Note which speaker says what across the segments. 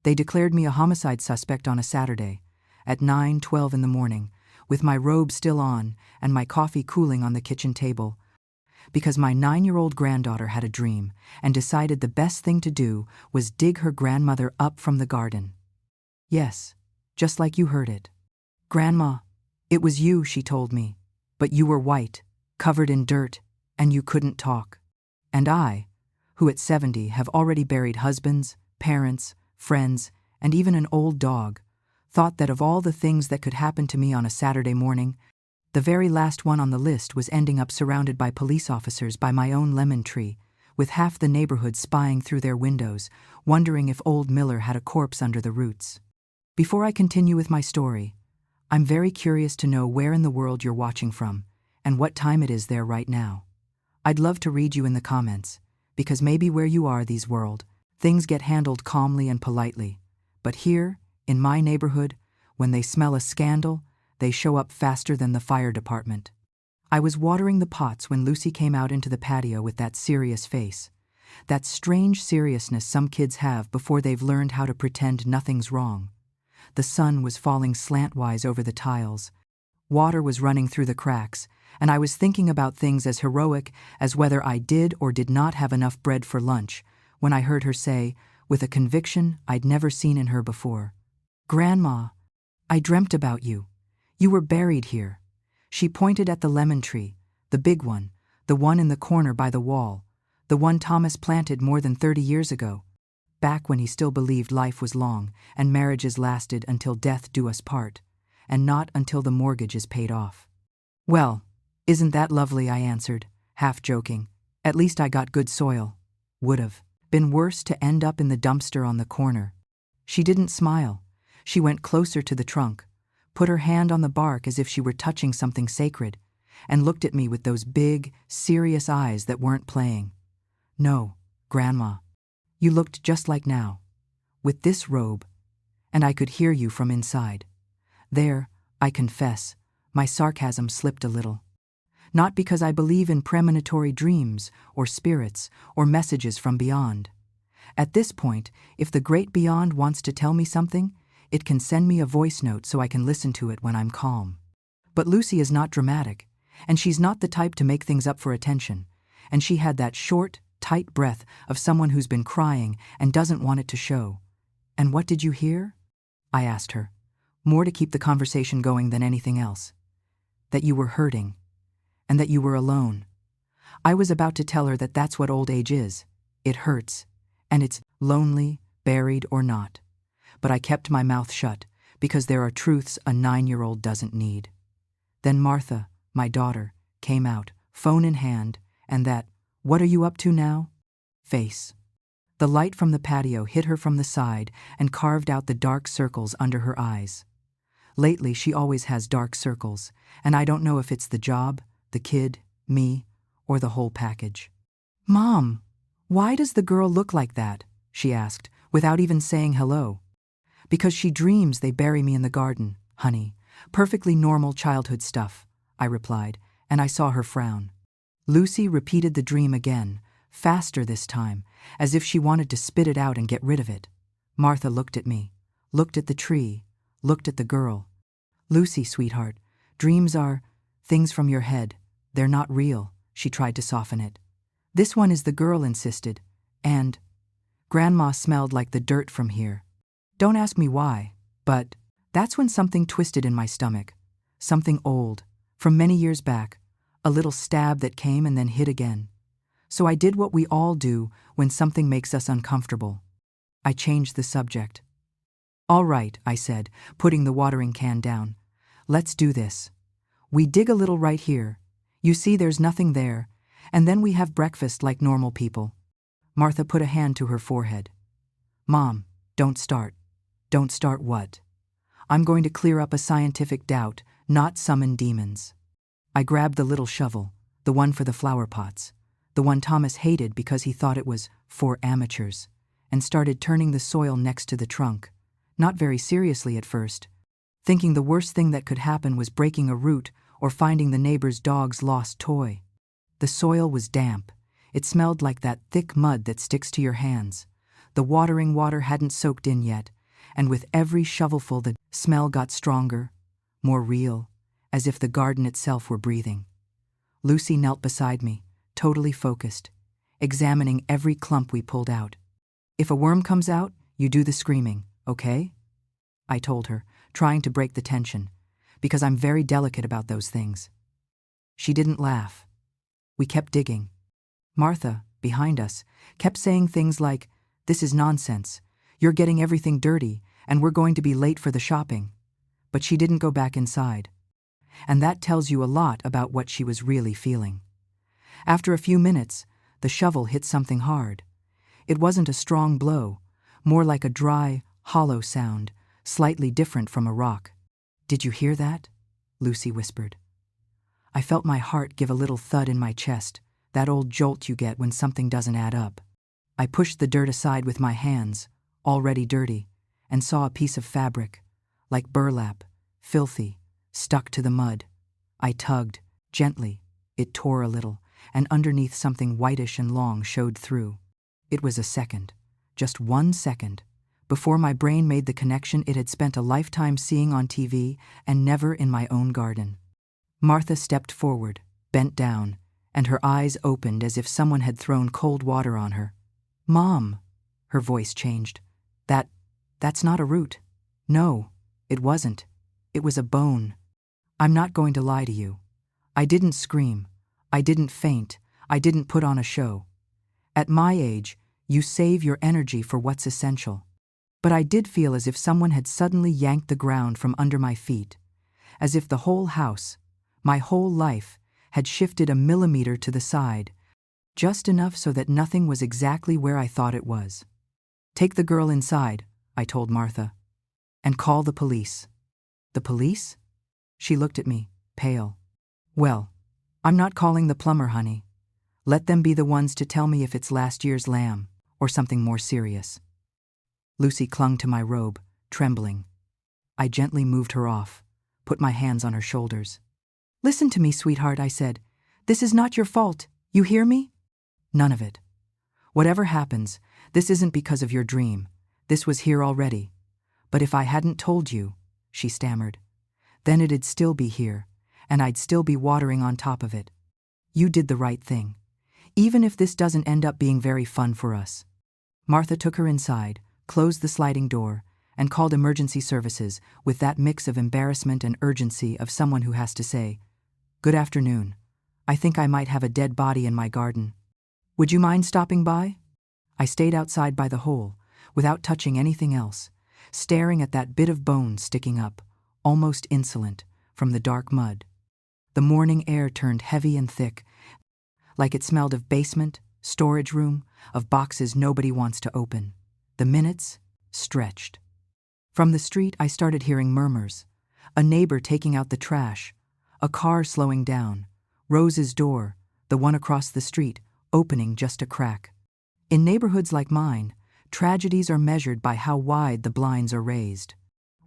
Speaker 1: They declared me a homicide suspect on a Saturday, at 9:12 in the morning, with my robe still on and my coffee cooling on the kitchen table, because my 9-year-old granddaughter had a dream and decided the best thing to do was dig her grandmother up from the garden. Yes, just like you heard it. Grandma, it was you, she told me, but you were white, covered in dirt, and you couldn't talk. And I, who at 70 have already buried husbands, parents, friends, and even an old dog, thought that of all the things that could happen to me on a Saturday morning, the very last one on the list was ending up surrounded by police officers by my own lemon tree, with half the neighborhood spying through their windows, wondering if old Miller had a corpse under the roots. Before I continue with my story, I'm very curious to know where in the world you're watching from and what time it is there right now. I'd love to read you in the comments, because maybe where you are these world, things get handled calmly and politely. But here, in my neighborhood, when they smell a scandal, they show up faster than the fire department. I was watering the pots when Lucy came out into the patio with that serious face. That strange seriousness some kids have before they've learned how to pretend nothing's wrong. The sun was falling slantwise over the tiles. Water was running through the cracks, and I was thinking about things as heroic as whether I did or did not have enough bread for lunch, when I heard her say, with a conviction I'd never seen in her before, "Grandma, I dreamt about you. You were buried here." She pointed at the lemon tree, the big one, the one in the corner by the wall, the one Thomas planted more than 30 years ago, back when he still believed life was long and marriages lasted until death do us part, and not until the mortgage is paid off. "Well, isn't that lovely?" I answered, half joking. "At least I got good soil. Would've been worse to end up in the dumpster on the corner." She didn't smile. She went closer to the trunk, put her hand on the bark as if she were touching something sacred, and looked at me with those big, serious eyes that weren't playing. "No, Grandma, you looked just like now, with this robe, and I could hear you from inside." There, I confess, my sarcasm slipped a little. Not because I believe in premonitory dreams or spirits or messages from beyond. At this point, if the great beyond wants to tell me something, it can send me a voice note so I can listen to it when I'm calm. But Lucy is not dramatic, and she's not the type to make things up for attention, and she had that short, tight breath of someone who's been crying and doesn't want it to show. "And what did you hear?" I asked her, more to keep the conversation going than anything else. "That you were hurting, and that you were alone." I was about to tell her that that's what old age is. It hurts, and it's lonely, buried or not. But I kept my mouth shut, because there are truths a 9-year-old doesn't need. Then Martha, my daughter, came out, phone in hand, and that, "What are you up to now?" face. The light from the patio hit her from the side and carved out the dark circles under her eyes. Lately, she always has dark circles, and I don't know if it's the job, the kid, me, or the whole package. "Mom, why does the girl look like that?" she asked, without even saying hello. "Because she dreams they bury me in the garden, honey. Perfectly normal childhood stuff," I replied, and I saw her frown. Lucy repeated the dream again, faster this time, as if she wanted to spit it out and get rid of it. Martha looked at me, looked at the tree, looked at the girl. "Lucy, sweetheart, dreams are things from your head. They're not real," she tried to soften it. "This one is," the girl insisted, "and Grandma smelled like the dirt from here. Don't ask me why, but that's when something twisted in my stomach. Something old, from many years back, a little stab that came and then hit again. So I did what we all do when something makes us uncomfortable. I changed the subject. "All right," I said, putting the watering can down. "Let's do this. We dig a little right here. You see there's nothing there, and then we have breakfast like normal people." Martha put a hand to her forehead. "Mom, don't start." "Don't start what?" "I'm going to clear up a scientific doubt, not summon demons." I grabbed the little shovel, the one for the flower pots, the one Thomas hated because he thought it was for amateurs, and started turning the soil next to the trunk, not very seriously at first, thinking the worst thing that could happen was breaking a root or finding the neighbor's dog's lost toy. The soil was damp. It smelled like that thick mud that sticks to your hands, The watering water hadn't soaked in yet, and with every shovelful the smell got stronger, more real, as if the garden itself were breathing. Lucy knelt beside me, totally focused, examining every clump we pulled out. "If a worm comes out, you do the screaming, okay?" I told her, trying to break the tension, because I'm very delicate about those things. She didn't laugh. We kept digging. Martha, behind us, kept saying things like, "This is nonsense. You're getting everything dirty, and we're going to be late for the shopping." But she didn't go back inside. And that tells you a lot about what she was really feeling. After a few minutes, the shovel hit something hard. It wasn't a strong blow, more like a dry, hollow sound, slightly different from a rock. "Did you hear that?" Lucy whispered. I felt my heart give a little thud in my chest, that old jolt you get when something doesn't add up. I pushed the dirt aside with my hands, already dirty, and saw a piece of fabric, like burlap, filthy, stuck to the mud. I tugged, gently. It tore a little, and underneath something whitish and long showed through. It was a second, just 1 second, before my brain made the connection it had spent a lifetime seeing on TV and never in my own garden. Martha stepped forward, bent down, and her eyes opened as if someone had thrown cold water on her. "Mom," her voice changed. That's not a root." "No, it wasn't. It was a bone. I'm not going to lie to you. I didn't scream. I didn't faint. I didn't put on a show. At my age, you save your energy for what's essential. But I did feel as if someone had suddenly yanked the ground from under my feet, as if the whole house, my whole life, had shifted a millimeter to the side, just enough so that nothing was exactly where I thought it was. "Take the girl inside," I told Martha, "and call the police." "The police?" She looked at me, pale. "Well, I'm not calling the plumber, honey. Let them be the ones to tell me if it's last year's lamb or something more serious." Lucy clung to my robe, trembling. I gently moved her off, put my hands on her shoulders. "Listen to me, sweetheart," I said. "This is not your fault. You hear me?" "None of it. Whatever happens, this isn't because of your dream. This was here already. But if I hadn't told you," she stammered, "then it'd still be here, and I'd still be watering on top of it. You did the right thing, even if this doesn't end up being very fun for us." Martha took her inside, closed the sliding door, and called emergency services with that mix of embarrassment and urgency of someone who has to say, "Good afternoon. I think I might have a dead body in my garden. Would you mind stopping by?" I stayed outside by the hole, without touching anything else, staring at that bit of bone sticking up, almost insolent, from the dark mud. The morning air turned heavy and thick, like it smelled of basement, storage room, of boxes nobody wants to open. The minutes stretched. From the street, I started hearing murmurs. A neighbor taking out the trash, a car slowing down, Rose's door, the one across the street, opening just a crack. In neighborhoods like mine, tragedies are measured by how wide the blinds are raised.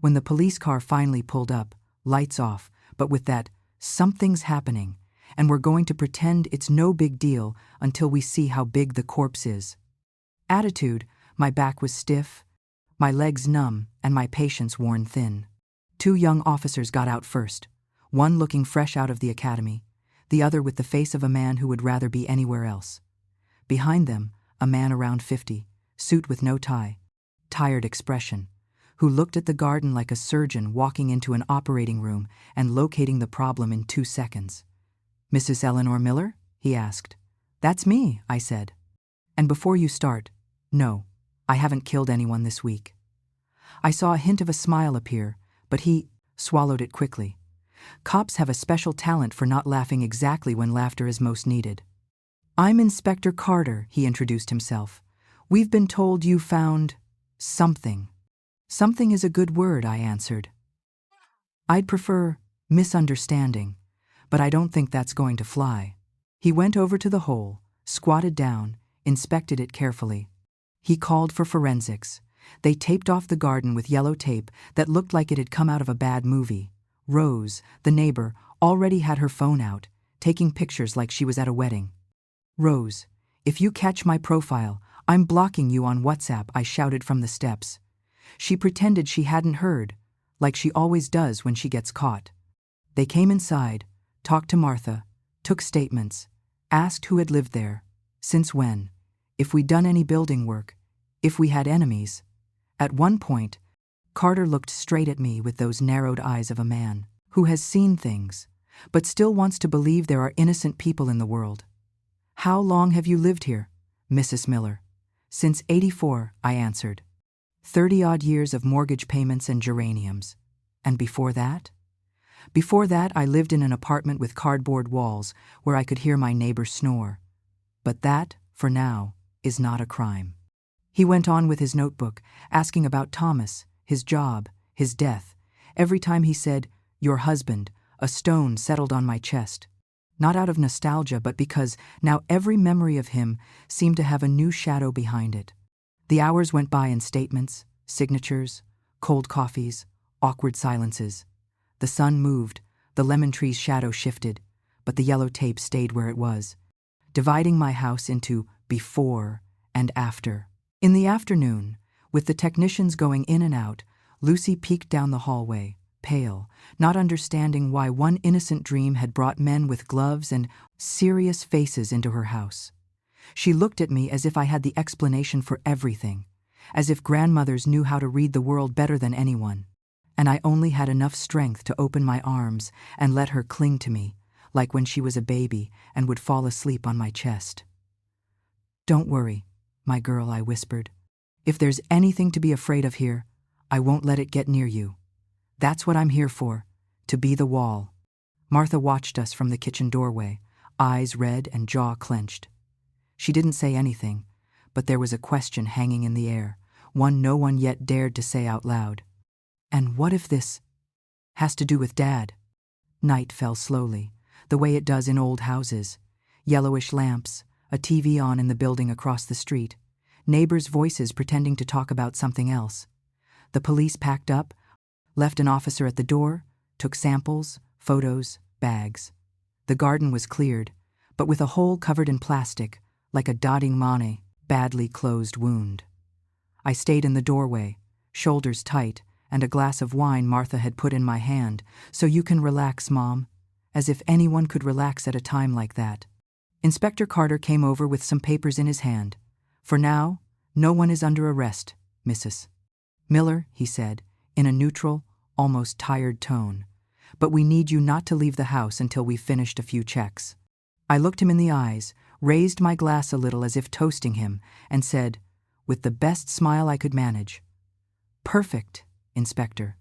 Speaker 1: When the police car finally pulled up, lights off, but with that, "Something's happening, and we're going to pretend it's no big deal until we see how big the corpse is." Attitude, my back was stiff, my legs numb, and my patience worn thin. 2 young officers got out first, one looking fresh out of the academy, the other with the face of a man who would rather be anywhere else. Behind them, a man around 50, suit with no tie, tired expression, who looked at the garden like a surgeon walking into an operating room and locating the problem in 2 seconds. "Mrs. Eleanor Miller?" he asked. "That's me," I said. "And before you start, no, I haven't killed anyone this week." I saw a hint of a smile appear, but he swallowed it quickly. Cops have a special talent for not laughing exactly when laughter is most needed. "I'm Inspector Carter," he introduced himself. "We've been told you found something." "Something is a good word," I answered. "I'd prefer misunderstanding, but I don't think that's going to fly." He went over to the hole, squatted down, inspected it carefully. He called for forensics. They taped off the garden with yellow tape that looked like it had come out of a bad movie. Rose, the neighbor, already had her phone out, taking pictures like she was at a wedding. "Rose, if you catch my profile, "I'm blocking you on WhatsApp," I shouted from the steps. She pretended she hadn't heard, like she always does when she gets caught. They came inside, talked to Martha, took statements, asked who had lived there, since when, if we'd done any building work, if we had enemies. At one point, Carter looked straight at me with those narrowed eyes of a man who has seen things, but still wants to believe there are innocent people in the world. "How long have you lived here, Mrs. Miller?" "Since '84, I answered. 30-odd years of mortgage payments and geraniums. "And before that?" "Before that, I lived in an apartment with cardboard walls where I could hear my neighbor snore. But that, for now, is not a crime." He went on with his notebook, asking about Thomas, his job, his death. Every time he said, "Your husband," a stone settled on my chest. Not out of nostalgia, but because now every memory of him seemed to have a new shadow behind it. The hours went by in statements, signatures, cold coffees, awkward silences. The sun moved, the lemon tree's shadow shifted, but the yellow tape stayed where it was, dividing my house into before and after. In the afternoon, with the technicians going in and out, Lucy peeked down the hallway, pale, not understanding why one innocent dream had brought men with gloves and serious faces into her house. She looked at me as if I had the explanation for everything, as if grandmothers knew how to read the world better than anyone, and I only had enough strength to open my arms and let her cling to me, like when she was a baby and would fall asleep on my chest. "Don't worry, my girl," I whispered. "If there's anything to be afraid of here, I won't let it get near you. That's what I'm here for, to be the wall." Martha watched us from the kitchen doorway, eyes red and jaw clenched. She didn't say anything, but there was a question hanging in the air, one no one yet dared to say out loud. "And what if this has to do with Dad?" Night fell slowly, the way it does in old houses. Yellowish lamps, a TV on in the building across the street, neighbors' voices pretending to talk about something else. The police packed up, left an officer at the door, took samples, photos, bags. The garden was cleared, but with a hole covered in plastic, like a dotting Monet, badly closed wound. I stayed in the doorway, shoulders tight, and a glass of wine Martha had put in my hand. "So you can relax, Mom," as if anyone could relax at a time like that. Inspector Carter came over with some papers in his hand. "For now, no one is under arrest, Mrs. Miller," he said, in a neutral, almost tired tone. "But we need you not to leave the house until we've finished a few checks." I looked him in the eyes, raised my glass a little as if toasting him, and said, with the best smile I could manage, "Perfect, Inspector.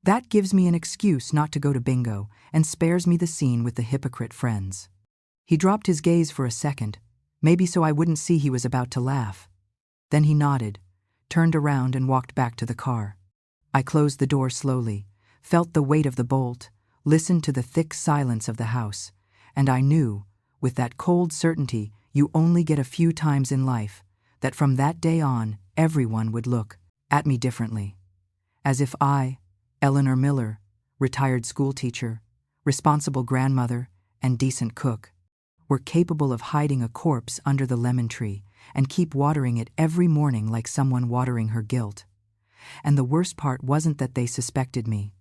Speaker 1: That gives me an excuse not to go to bingo and spares me the scene with the hypocrite friends." He dropped his gaze for a second, maybe so I wouldn't see he was about to laugh. Then he nodded, turned around and walked back to the car. I closed the door slowly, felt the weight of the bolt, listened to the thick silence of the house, and I knew, with that cold certainty you only get a few times in life, that from that day on everyone would look at me differently. As if I, Eleanor Miller, retired schoolteacher, responsible grandmother, and decent cook, were capable of hiding a corpse under the lemon tree and keep watering it every morning like someone watering her guilt. And the worst part wasn't that they suspected me.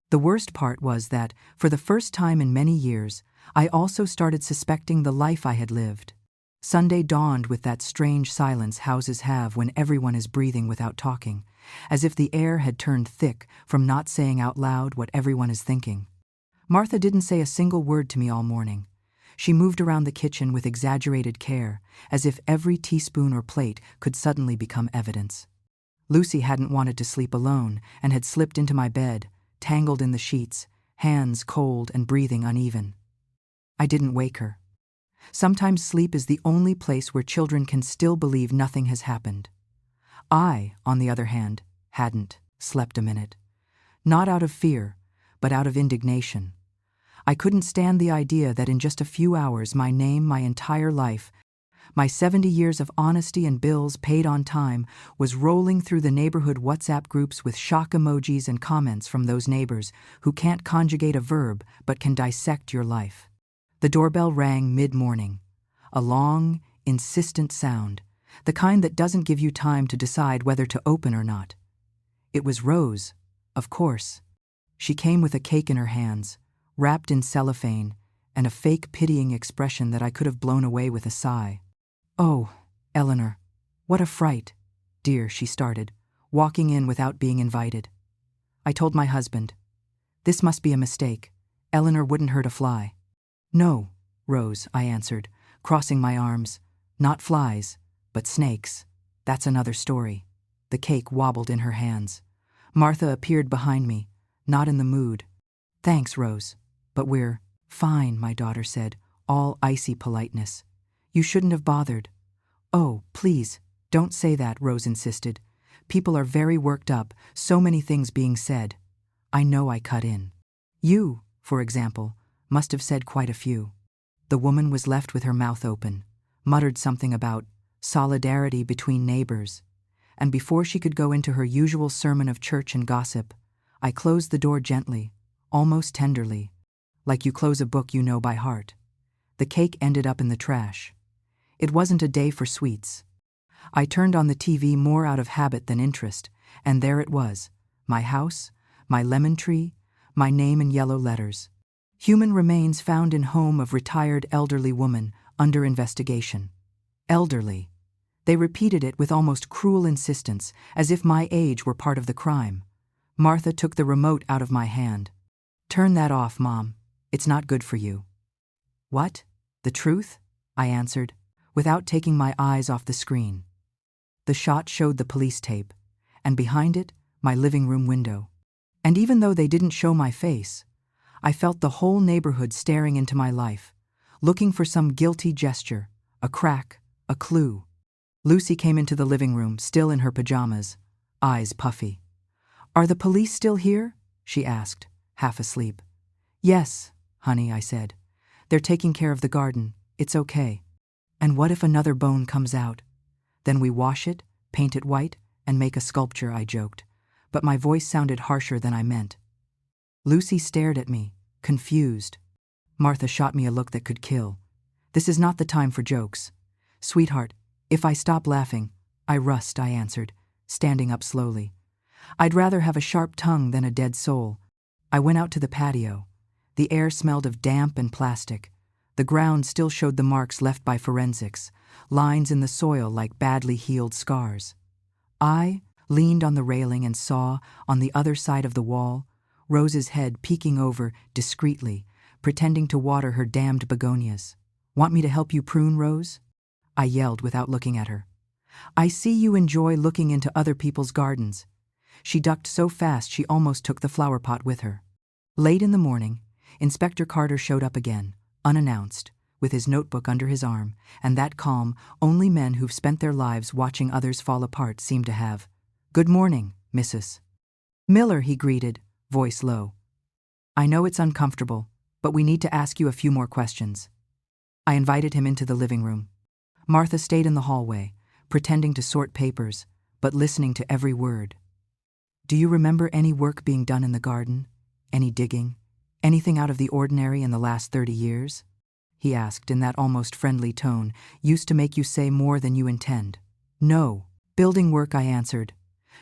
Speaker 1: The worst part was that, for the first time in many years, I also started suspecting the life I had lived. Sunday dawned with that strange silence houses have when everyone is breathing without talking, as if the air had turned thick from not saying out loud what everyone is thinking. Martha didn't say a single word to me all morning. She moved around the kitchen with exaggerated care, as if every teaspoon or plate could suddenly become evidence. Lucy hadn't wanted to sleep alone and had slipped into my bed, tangled in the sheets, hands cold and breathing uneven. I didn't wake her. Sometimes sleep is the only place where children can still believe nothing has happened. I, on the other hand, hadn't slept a minute. Not out of fear, but out of indignation. I couldn't stand the idea that in just a few hours my name, my entire life, my 70 years of honesty and bills paid on time was rolling through the neighborhood WhatsApp groups with shock emojis and comments from those neighbors who can't conjugate a verb but can dissect your life. The doorbell rang mid-morning, a long, insistent sound, The kind that doesn't give you time to decide whether to open or not. It was Rose, of course. She came with a cake in her hands, wrapped in cellophane, and a fake pitying expression that I could have blown away with a sigh. "Oh, Eleanor, what a fright, dear," she started, walking in without being invited. I told my husband. "This must be a mistake. Eleanor wouldn't hurt a fly." "No, Rose," I answered, crossing my arms. "Not flies, but snakes. That's another story." The cake wobbled in her hands. Martha appeared behind me, not in the mood. "Thanks, Rose, but we're fine," my daughter said, all icy politeness. "You shouldn't have bothered." "Oh, please, don't say that," Rose insisted. "People are very worked up, so many things being said." I know I cut in. "You, for example, must have said quite a few." The woman was left with her mouth open, muttered something about solidarity between neighbors, and before she could go into her usual sermon of church and gossip, I closed the door gently, almost tenderly, like you close a book you know by heart. The cake ended up in the trash. It wasn't a day for sweets. I turned on the TV more out of habit than interest, and there it was, my house, my lemon tree, my name in yellow letters. Human remains found in home of retired elderly woman under investigation. Elderly. They repeated it with almost cruel insistence, as if my age were part of the crime. Martha took the remote out of my hand. "Turn that off, Mom. It's not good for you." "What? The truth?" I answered, without taking my eyes off the screen. The shot showed the police tape, and behind it, my living room window. And even though they didn't show my face, I felt the whole neighborhood staring into my life, looking for some guilty gesture, a crack, a clue. Lucy came into the living room, still in her pajamas, eyes puffy. "Are the police still here?" she asked, half asleep. "Yes, honey," I said. "They're taking care of the garden. It's okay." "And what if another bone comes out? Then we wash it, paint it white, and make a sculpture," I joked, but my voice sounded harsher than I meant. Lucy stared at me, confused. Martha shot me a look that could kill. "This is not the time for jokes. Sweetheart, if I stop laughing, I rust," I answered, standing up slowly. "I'd rather have a sharp tongue than a dead soul." I went out to the patio. The air smelled of damp and plastic. The ground still showed the marks left by forensics, lines in the soil like badly healed scars. I leaned on the railing and saw, on the other side of the wall, Rose's head peeking over discreetly, pretending to water her damned begonias. "Want me to help you prune, Rose?" I yelled without looking at her. "I see you enjoy looking into other people's gardens." She ducked so fast she almost took the flower pot with her. Late in the morning, Inspector Carter showed up again, unannounced, with his notebook under his arm, and that calm only men who've spent their lives watching others fall apart seem to have. "Good morning, Mrs. Miller," he greeted, voice low. "I know it's uncomfortable, but we need to ask you a few more questions." I invited him into the living room. Martha stayed in the hallway, pretending to sort papers, but listening to every word. "Do you remember any work being done in the garden? Any digging? Anything out of the ordinary in the last 30 years? He asked in that almost friendly tone, used to make you say more than you intend. "No. Building work," I answered.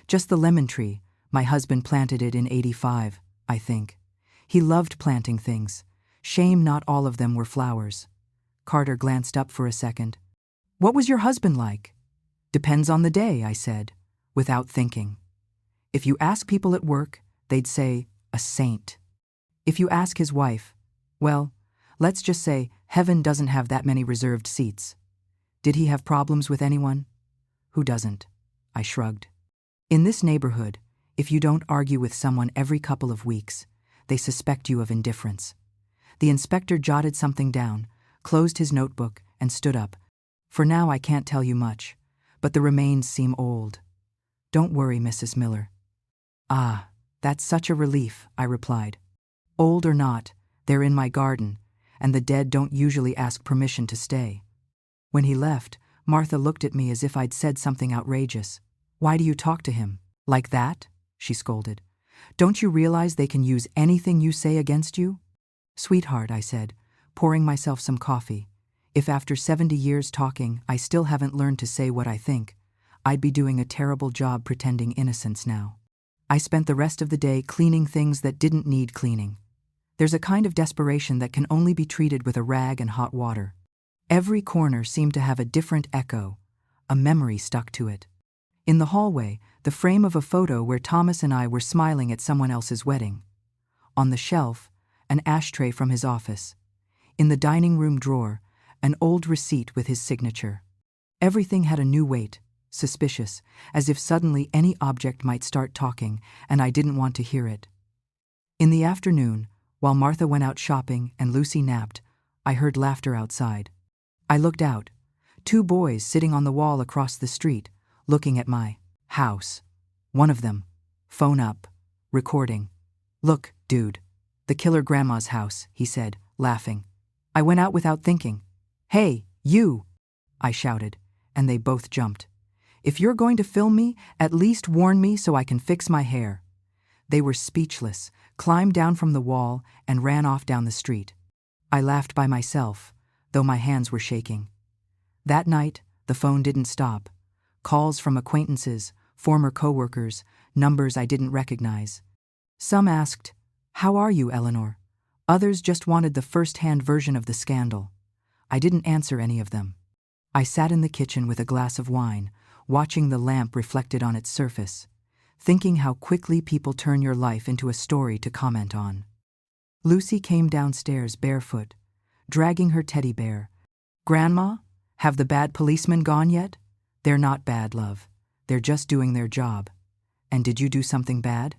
Speaker 1: "Just the lemon tree. My husband planted it in '85, I think. He loved planting things. Shame not all of them were flowers." Carter glanced up for a second. "What was your husband like?" "Depends on the day," I said, without thinking. If you ask people at work, they'd say, a saint. If you ask his wife, well, let's just say heaven doesn't have that many reserved seats. Did he have problems with anyone? Who doesn't? I shrugged. In this neighborhood, if you don't argue with someone every couple of weeks, they suspect you of indifference. The inspector jotted something down, closed his notebook, and stood up. "For now I can't tell you much, but the remains seem old." "Don't worry, Mrs. Miller." "Ah, that's such a relief," I replied. "Old or not, they're in my garden, and the dead don't usually ask permission to stay." When he left, Martha looked at me as if I'd said something outrageous. "Why do you talk to him? Like that?" she scolded. "Don't you realize they can use anything you say against you?" "Sweetheart," I said, pouring myself some coffee, If after 70 years talking, I still haven't learned to say what I think, I'd be doing a terrible job pretending innocence now. I spent the rest of the day cleaning things that didn't need cleaning. There's a kind of desperation that can only be treated with a rag and hot water. Every corner seemed to have a different echo, a memory stuck to it. In the hallway, the frame of a photo where Thomas and I were smiling at someone else's wedding. On the shelf, an ashtray from his office. In the dining room drawer, an old receipt with his signature. Everything had a new weight, suspicious, as if suddenly any object might start talking, and I didn't want to hear it. In the afternoon, while Martha went out shopping and Lucy napped, I heard laughter outside. I looked out. 2 boys sitting on the wall across the street, looking at my house. One of them, phone up, recording. "Look, dude, the killer grandma's house," he said, laughing. I went out without thinking. "Hey, you!" I shouted, and they both jumped. "If you're going to film me, at least warn me so I can fix my hair." They were speechless, climbed down from the wall, and ran off down the street. I laughed by myself, though my hands were shaking. That night, the phone didn't stop. Calls from acquaintances, former coworkers, numbers I didn't recognize. Some asked, "How are you, Eleanor?" Others just wanted the first-hand version of the scandal. I didn't answer any of them. I sat in the kitchen with a glass of wine, watching the lamp reflected on its surface, thinking how quickly people turn your life into a story to comment on. Lucy came downstairs barefoot, dragging her teddy bear. "Grandma, have the bad policemen gone yet?" "They're not bad, love. They're just doing their job." "And did you do something bad?"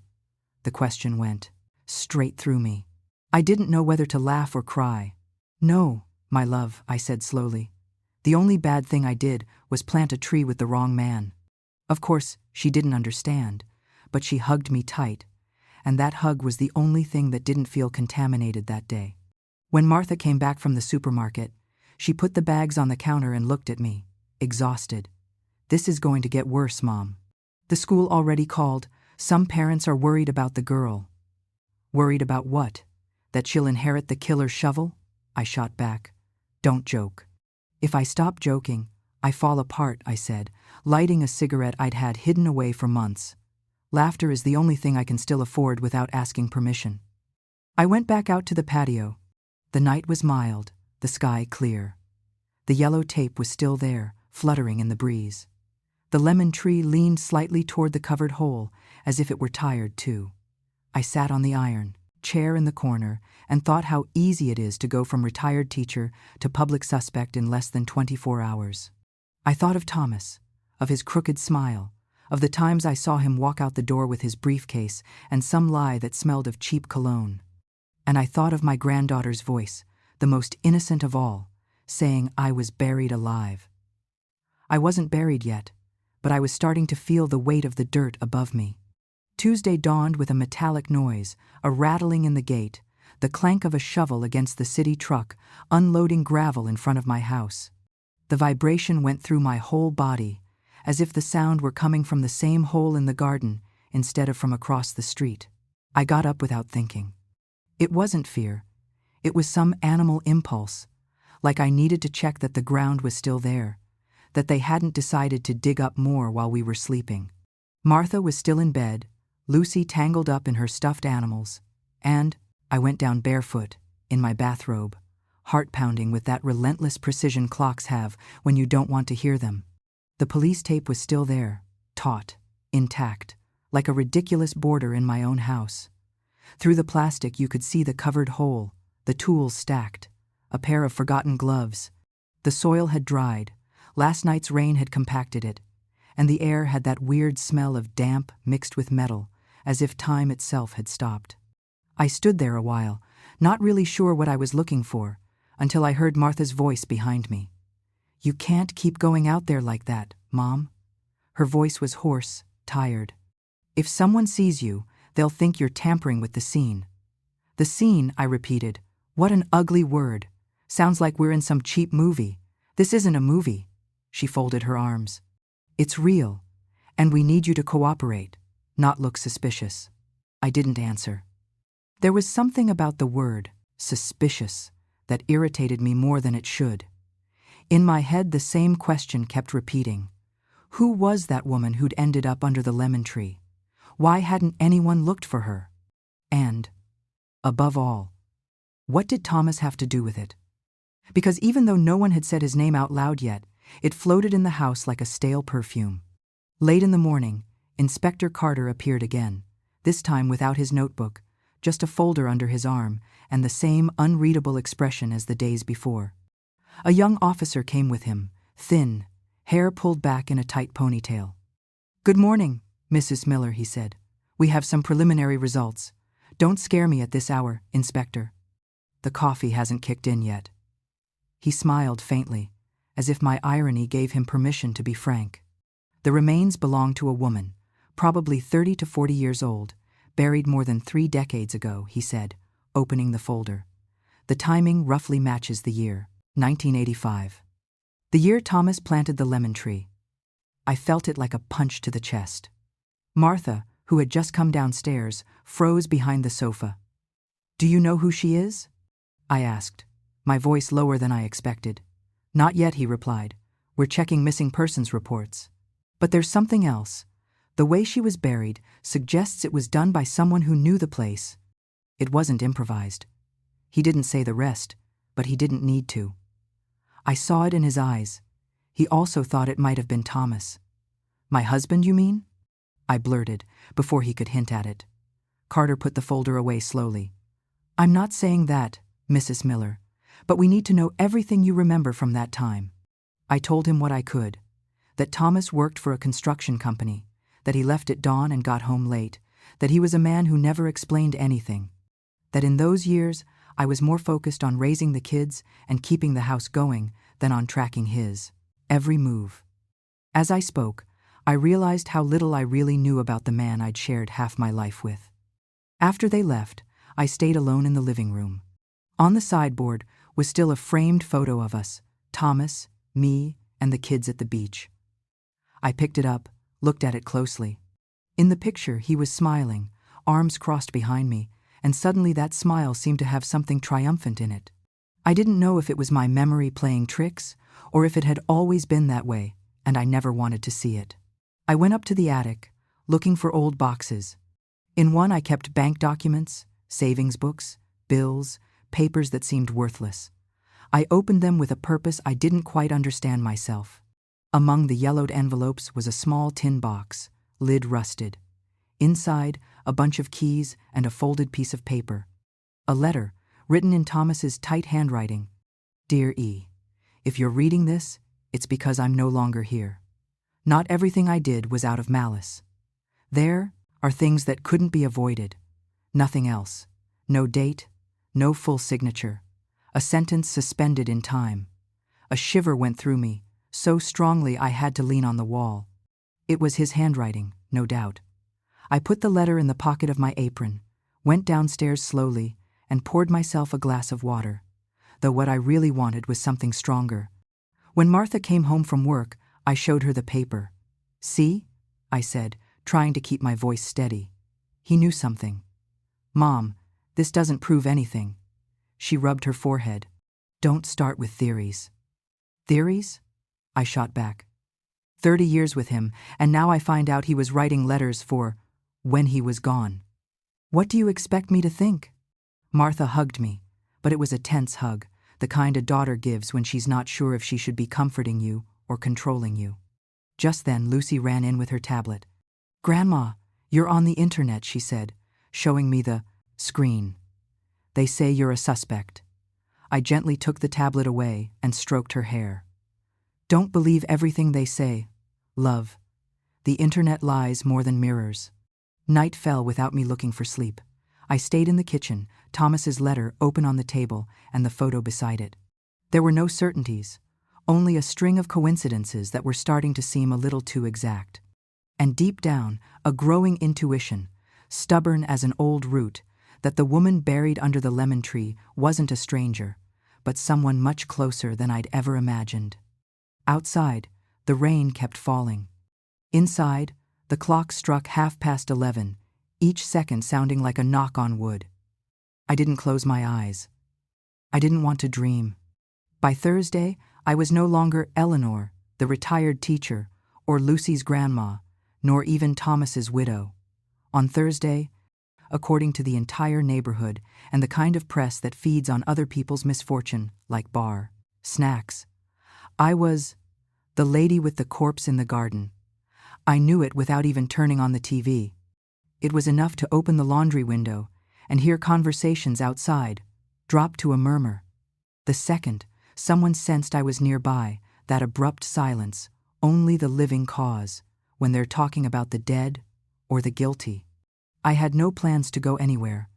Speaker 1: The question went straight through me. I didn't know whether to laugh or cry. "No, my love," I said slowly. "The only bad thing I did was plant a tree with the wrong man." Of course, she didn't understand, but she hugged me tight, and that hug was the only thing that didn't feel contaminated that day. When Martha came back from the supermarket, she put the bags on the counter and looked at me, exhausted. "This is going to get worse, Mom. The school already called. Some parents are worried about the girl." "Worried about what? That she'll inherit the killer's shovel?" I shot back. "Don't joke." "If I stop joking, I fall apart," I said, lighting a cigarette I'd had hidden away for months. Laughter is the only thing I can still afford without asking permission. I went back out to the patio. The night was mild, the sky clear. The yellow tape was still there, fluttering in the breeze. The lemon tree leaned slightly toward the covered hole, as if it were tired too. I sat on the iron chair in the corner and thought how easy it is to go from retired teacher to public suspect in less than 24 hours. I thought of Thomas, of his crooked smile, of the times I saw him walk out the door with his briefcase and some lie that smelled of cheap cologne. And I thought of my granddaughter's voice, the most innocent of all, saying I was buried alive. I wasn't buried yet, but I was starting to feel the weight of the dirt above me. Tuesday dawned with a metallic noise, a rattling in the gate, the clank of a shovel against the city truck, unloading gravel in front of my house. The vibration went through my whole body, as if the sound were coming from the same hole in the garden instead of from across the street. I got up without thinking. It wasn't fear. It was some animal impulse, like I needed to check that the ground was still there, that they hadn't decided to dig up more while we were sleeping. Martha was still in bed, Lucy tangled up in her stuffed animals, and I went down barefoot, in my bathrobe, heart pounding with that relentless precision clocks have when you don't want to hear them. The police tape was still there, taut, intact, like a ridiculous border in my own house. Through the plastic you could see the covered hole, the tools stacked, a pair of forgotten gloves. The soil had dried, last night's rain had compacted it, and the air had that weird smell of damp mixed with metal, as if time itself had stopped. I stood there a while, not really sure what I was looking for, until I heard Martha's voice behind me. "You can't keep going out there like that, Mom." Her voice was hoarse, tired. "If someone sees you, they'll think you're tampering with the scene." "The scene," I repeated. "What an ugly word. Sounds like we're in some cheap movie. This isn't a movie." She folded her arms. "It's real, and we need you to cooperate, not look suspicious." I didn't answer. There was something about the word, suspicious, that irritated me more than it should. In my head, the same question kept repeating. Who was that woman who'd ended up under the lemon tree? Why hadn't anyone looked for her? And, above all, what did Thomas have to do with it? Because even though no one had said his name out loud yet, it floated in the house like a stale perfume. Late in the morning, Inspector Carter appeared again, this time without his notebook, just a folder under his arm, and the same unreadable expression as the days before. A young officer came with him, thin, hair pulled back in a tight ponytail. "Good morning, Mrs. Miller," he said. "We have some preliminary results. Don't scare me at this hour, Inspector. The coffee hasn't kicked in yet." He smiled faintly, as if my irony gave him permission to be frank. "The remains belong to a woman, probably 30 to 40 years old, buried more than 3 decades ago," he said, opening the folder. "The timing roughly matches the year, 1985. The year Thomas planted the lemon tree." I felt it like a punch to the chest. Martha, who had just come downstairs, froze behind the sofa. "Do you know who she is?" I asked, my voice lower than I expected. "Not yet," he replied. "We're checking missing persons reports. But there's something else. The way she was buried suggests it was done by someone who knew the place. It wasn't improvised." He didn't say the rest, but he didn't need to. I saw it in his eyes. He also thought it might have been Thomas. "My husband, you mean?" I blurted, before he could hint at it. Carter put the folder away slowly. "I'm not saying that, Mrs. Miller, but we need to know everything you remember from that time." I told him what I could. That Thomas worked for a construction company, that he left at dawn and got home late, that he was a man who never explained anything, that in those years I was more focused on raising the kids and keeping the house going than on tracking his every move. As I spoke, I realized how little I really knew about the man I'd shared half my life with. After they left, I stayed alone in the living room. On the sideboard was still a framed photo of us, Thomas, me, and the kids at the beach. I picked it up, looked at it closely. In the picture, he was smiling, arms crossed behind me, and suddenly that smile seemed to have something triumphant in it. I didn't know if it was my memory playing tricks, or if it had always been that way, and I never wanted to see it. I went up to the attic, looking for old boxes. In one I kept bank documents, savings books, bills, papers that seemed worthless. I opened them with a purpose I didn't quite understand myself. Among the yellowed envelopes was a small tin box, lid rusted. Inside, a bunch of keys and a folded piece of paper. A letter, written in Thomas's tight handwriting. "Dear E, if you're reading this, it's because I'm no longer here. Not everything I did was out of malice. There are things that couldn't be avoided. Nothing else. No date, no full signature. A sentence suspended in time. A shiver went through me, so strongly I had to lean on the wall. It was his handwriting, no doubt. I put the letter in the pocket of my apron, went downstairs slowly, and poured myself a glass of water, though what I really wanted was something stronger. When Martha came home from work, I showed her the paper. "See?" I said, trying to keep my voice steady. He knew something. "Mom, this doesn't prove anything." She rubbed her forehead. "Don't start with theories." "Theories?" I shot back. 30 years with him, and now I find out he was writing letters for when he was gone. What do you expect me to think? Martha hugged me, but it was a tense hug, the kind a daughter gives when she's not sure if she should be comforting you or controlling you. Just then, Lucy ran in with her tablet. "Grandma, you're on the internet," she said, showing me the screen. "They say you're a suspect." I gently took the tablet away and stroked her hair. "Don't believe everything they say, love. The internet lies more than mirrors." Night fell without me looking for sleep. I stayed in the kitchen, Thomas's letter open on the table and the photo beside it. There were no certainties, only a string of coincidences that were starting to seem a little too exact. And deep down, a growing intuition, stubborn as an old root, that the woman buried under the lemon tree wasn't a stranger, but someone much closer than I'd ever imagined. Outside, the rain kept falling. Inside, the clock struck 11:30, each second sounding like a knock on wood. I didn't close my eyes. I didn't want to dream. By Thursday, I was no longer Eleanor, the retired teacher, or Lucy's grandma, nor even Thomas's widow. On Thursday, according to the entire neighborhood and the kind of press that feeds on other people's misfortune, like bar, snacks, I was the lady with the corpse in the garden. I knew it without even turning on the TV. It was enough to open the laundry window and hear conversations outside drop to a murmur. The second someone sensed I was nearby, that abrupt silence, only the living cause, when they're talking about the dead or the guilty. I had no plans to go anywhere,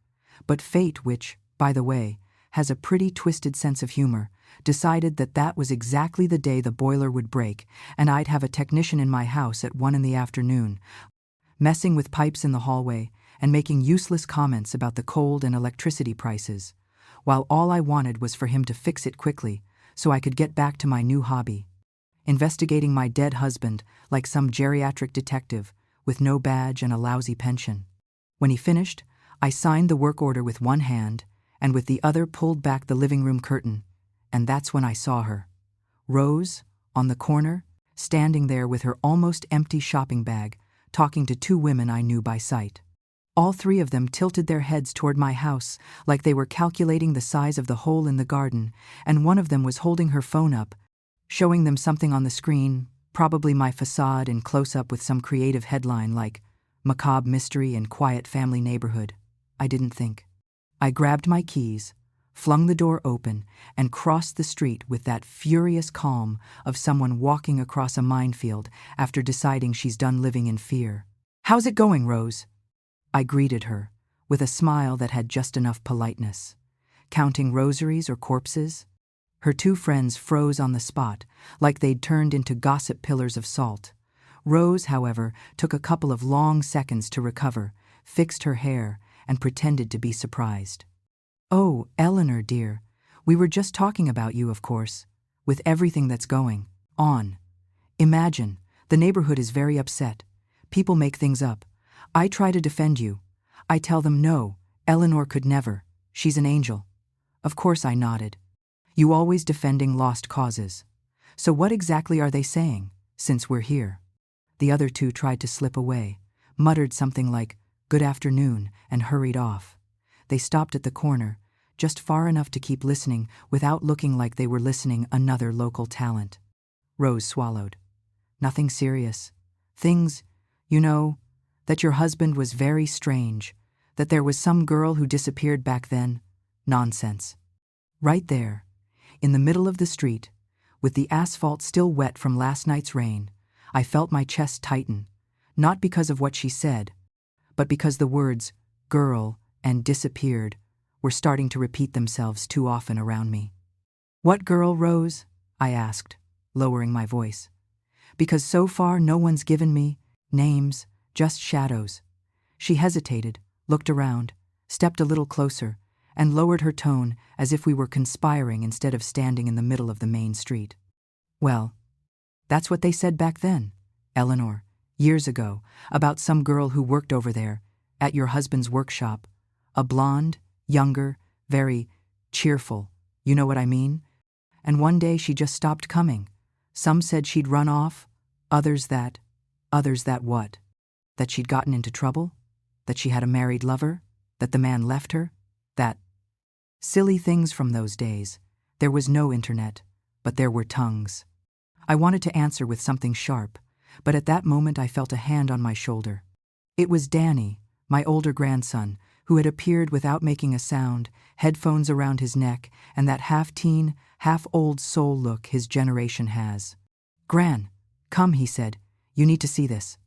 Speaker 1: but fate, which, by the way, has a pretty twisted sense of humor, decided that that was exactly the day the boiler would break and I'd have a technician in my house at 1 p.m, messing with pipes in the hallway and making useless comments about the cold and electricity prices, while all I wanted was for him to fix it quickly so I could get back to my new hobby, investigating my dead husband like some geriatric detective with no badge and a lousy pension. When he finished, I signed the work order with one hand and with the other pulled back the living room curtain, and that's when I saw her. Rose, on the corner, standing there with her almost empty shopping bag, talking to 2 women I knew by sight. All 3 of them tilted their heads toward my house like they were calculating the size of the hole in the garden, and one of them was holding her phone up, showing them something on the screen, probably my facade in close-up with some creative headline like Macabre Mystery in Quiet Family Neighborhood. I didn't think. I grabbed my keys, flung the door open, and crossed the street with that furious calm of someone walking across a minefield after deciding she's done living in fear. "How's it going, Rose?" I greeted her, with a smile that had just enough politeness. Counting rosaries or corpses? Her 2 friends froze on the spot, like they'd turned into gossip pillars of salt. Rose, however, took a couple of long seconds to recover, fixed her hair, and pretended to be surprised. "Oh, Eleanor, dear, we were just talking about you, of course, with everything that's going on. Imagine, the neighborhood is very upset. People make things up. I try to defend you. I tell them no, Eleanor could never. She's an angel." Of course I nodded. "You always defending lost causes. So what exactly are they saying, since we're here?" The other 2 tried to slip away, muttered something like, "Good afternoon," and hurried off. They stopped at the corner, just far enough to keep listening without looking like they were listening another local talent. Rose swallowed. "Nothing serious. Things, that your husband was very strange, that there was some girl who disappeared back then. Nonsense." Right there, in the middle of the street, with the asphalt still wet from last night's rain, I felt my chest tighten, not because of what she said, but because the words "girl" and "disappeared" were starting to repeat themselves too often around me. "What girl, Rose?" I asked, lowering my voice. "Because so far no one's given me names, just shadows." She hesitated, looked around, stepped a little closer, and lowered her tone as if we were conspiring instead of standing in the middle of the main street. "Well, that's what they said back then, Eleanor, years ago, about some girl who worked over there, at your husband's workshop. A blonde, younger, very cheerful, you know what I mean? And one day she just stopped coming. Some said she'd run off, others that what? That she'd gotten into trouble? That she had a married lover? That the man left her? That silly things from those days. There was no internet, but there were tongues. I wanted to answer with something sharp, but at that moment I felt a hand on my shoulder. It was Danny, my older grandson, who had appeared without making a sound, headphones around his neck, and that half-teen, half-old soul look his generation has. "Gran, come," he said. "You need to see this."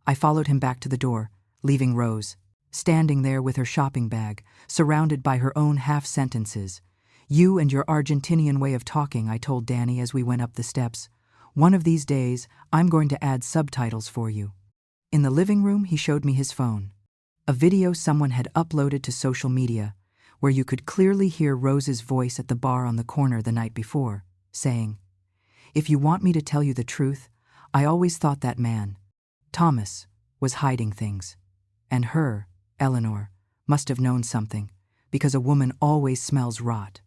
Speaker 1: I followed him back to the door, leaving Rose standing there with her shopping bag, surrounded by her own half-sentences. "You and your Argentinian way of talking," I told Danny as we went up the steps. "One of these days, I'm going to add subtitles for you." In the living room, he showed me his phone. A video someone had uploaded to social media, where you could clearly hear Rose's voice at the bar on the corner the night before, saying, "If you want me to tell you the truth, I always thought that man, Thomas, was hiding things. And her, Eleanor, must have known something, because a woman always smells rot."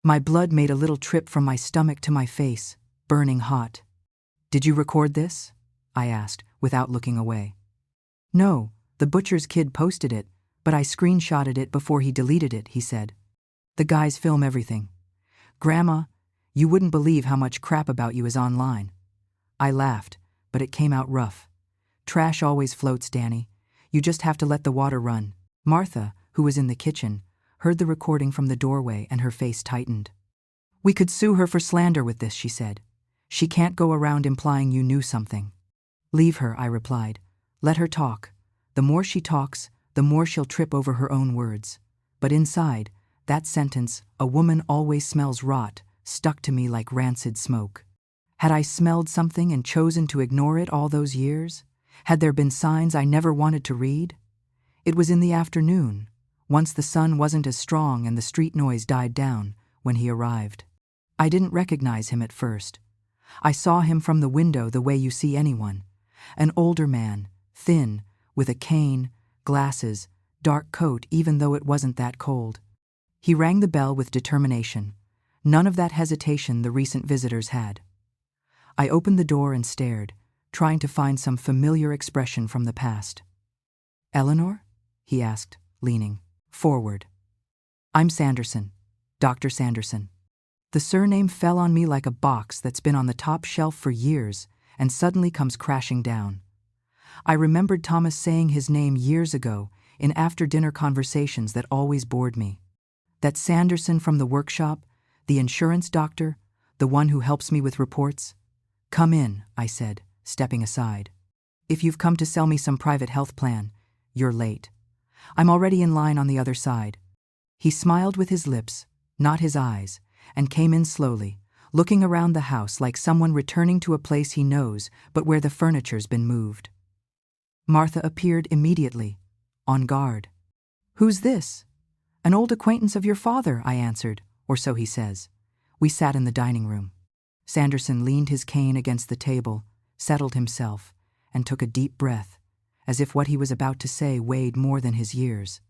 Speaker 1: My blood made a little trip from my stomach to my face, burning hot. "Did you record this?" I asked, without looking away. "No, the butcher's kid posted it, but I screenshotted it before he deleted it," he said. "The guys film everything. Grandma, you wouldn't believe how much crap about you is online." I laughed, but it came out rough. "Trash always floats, Danny. You just have to let the water run." Martha, who was in the kitchen, heard the recording from the doorway and her face tightened. "We could sue her for slander with this," she said. "She can't go around implying you knew something." "Leave her," I replied. "Let her talk. The more she talks, the more she'll trip over her own words." But inside, that sentence, "a woman always smells rot," stuck to me like rancid smoke. Had I smelled something and chosen to ignore it all those years? Had there been signs I never wanted to read? It was in the afternoon, once the sun wasn't as strong and the street noise died down, when he arrived. I didn't recognize him at first. I saw him from the window the way you see anyone. An older man, thin, with a cane, glasses, dark coat even though it wasn't that cold. He rang the bell with determination, none of that hesitation the recent visitors had. I opened the door and stared, trying to find some familiar expression from the past. "Eleanor?" he asked, leaning forward. "I'm Sanderson, Dr. Sanderson." The surname fell on me like a box that's been on the top shelf for years and suddenly comes crashing down. I remembered Thomas saying his name years ago in after-dinner conversations that always bored me. That Sanderson from the workshop, the insurance doctor, the one who helps me with reports. "Come in," I said, stepping aside. "If you've come to sell me some private health plan, you're late. I'm already in line on the other side." He smiled with his lips, not his eyes, and came in slowly, looking around the house like someone returning to a place he knows but where the furniture's been moved. Martha appeared immediately, on guard. "Who's this?" "An old acquaintance of your father," I answered, "or so he says." We sat in the dining room. Sanderson leaned his cane against the table, settled himself, and took a deep breath, as if what he was about to say weighed more than his years.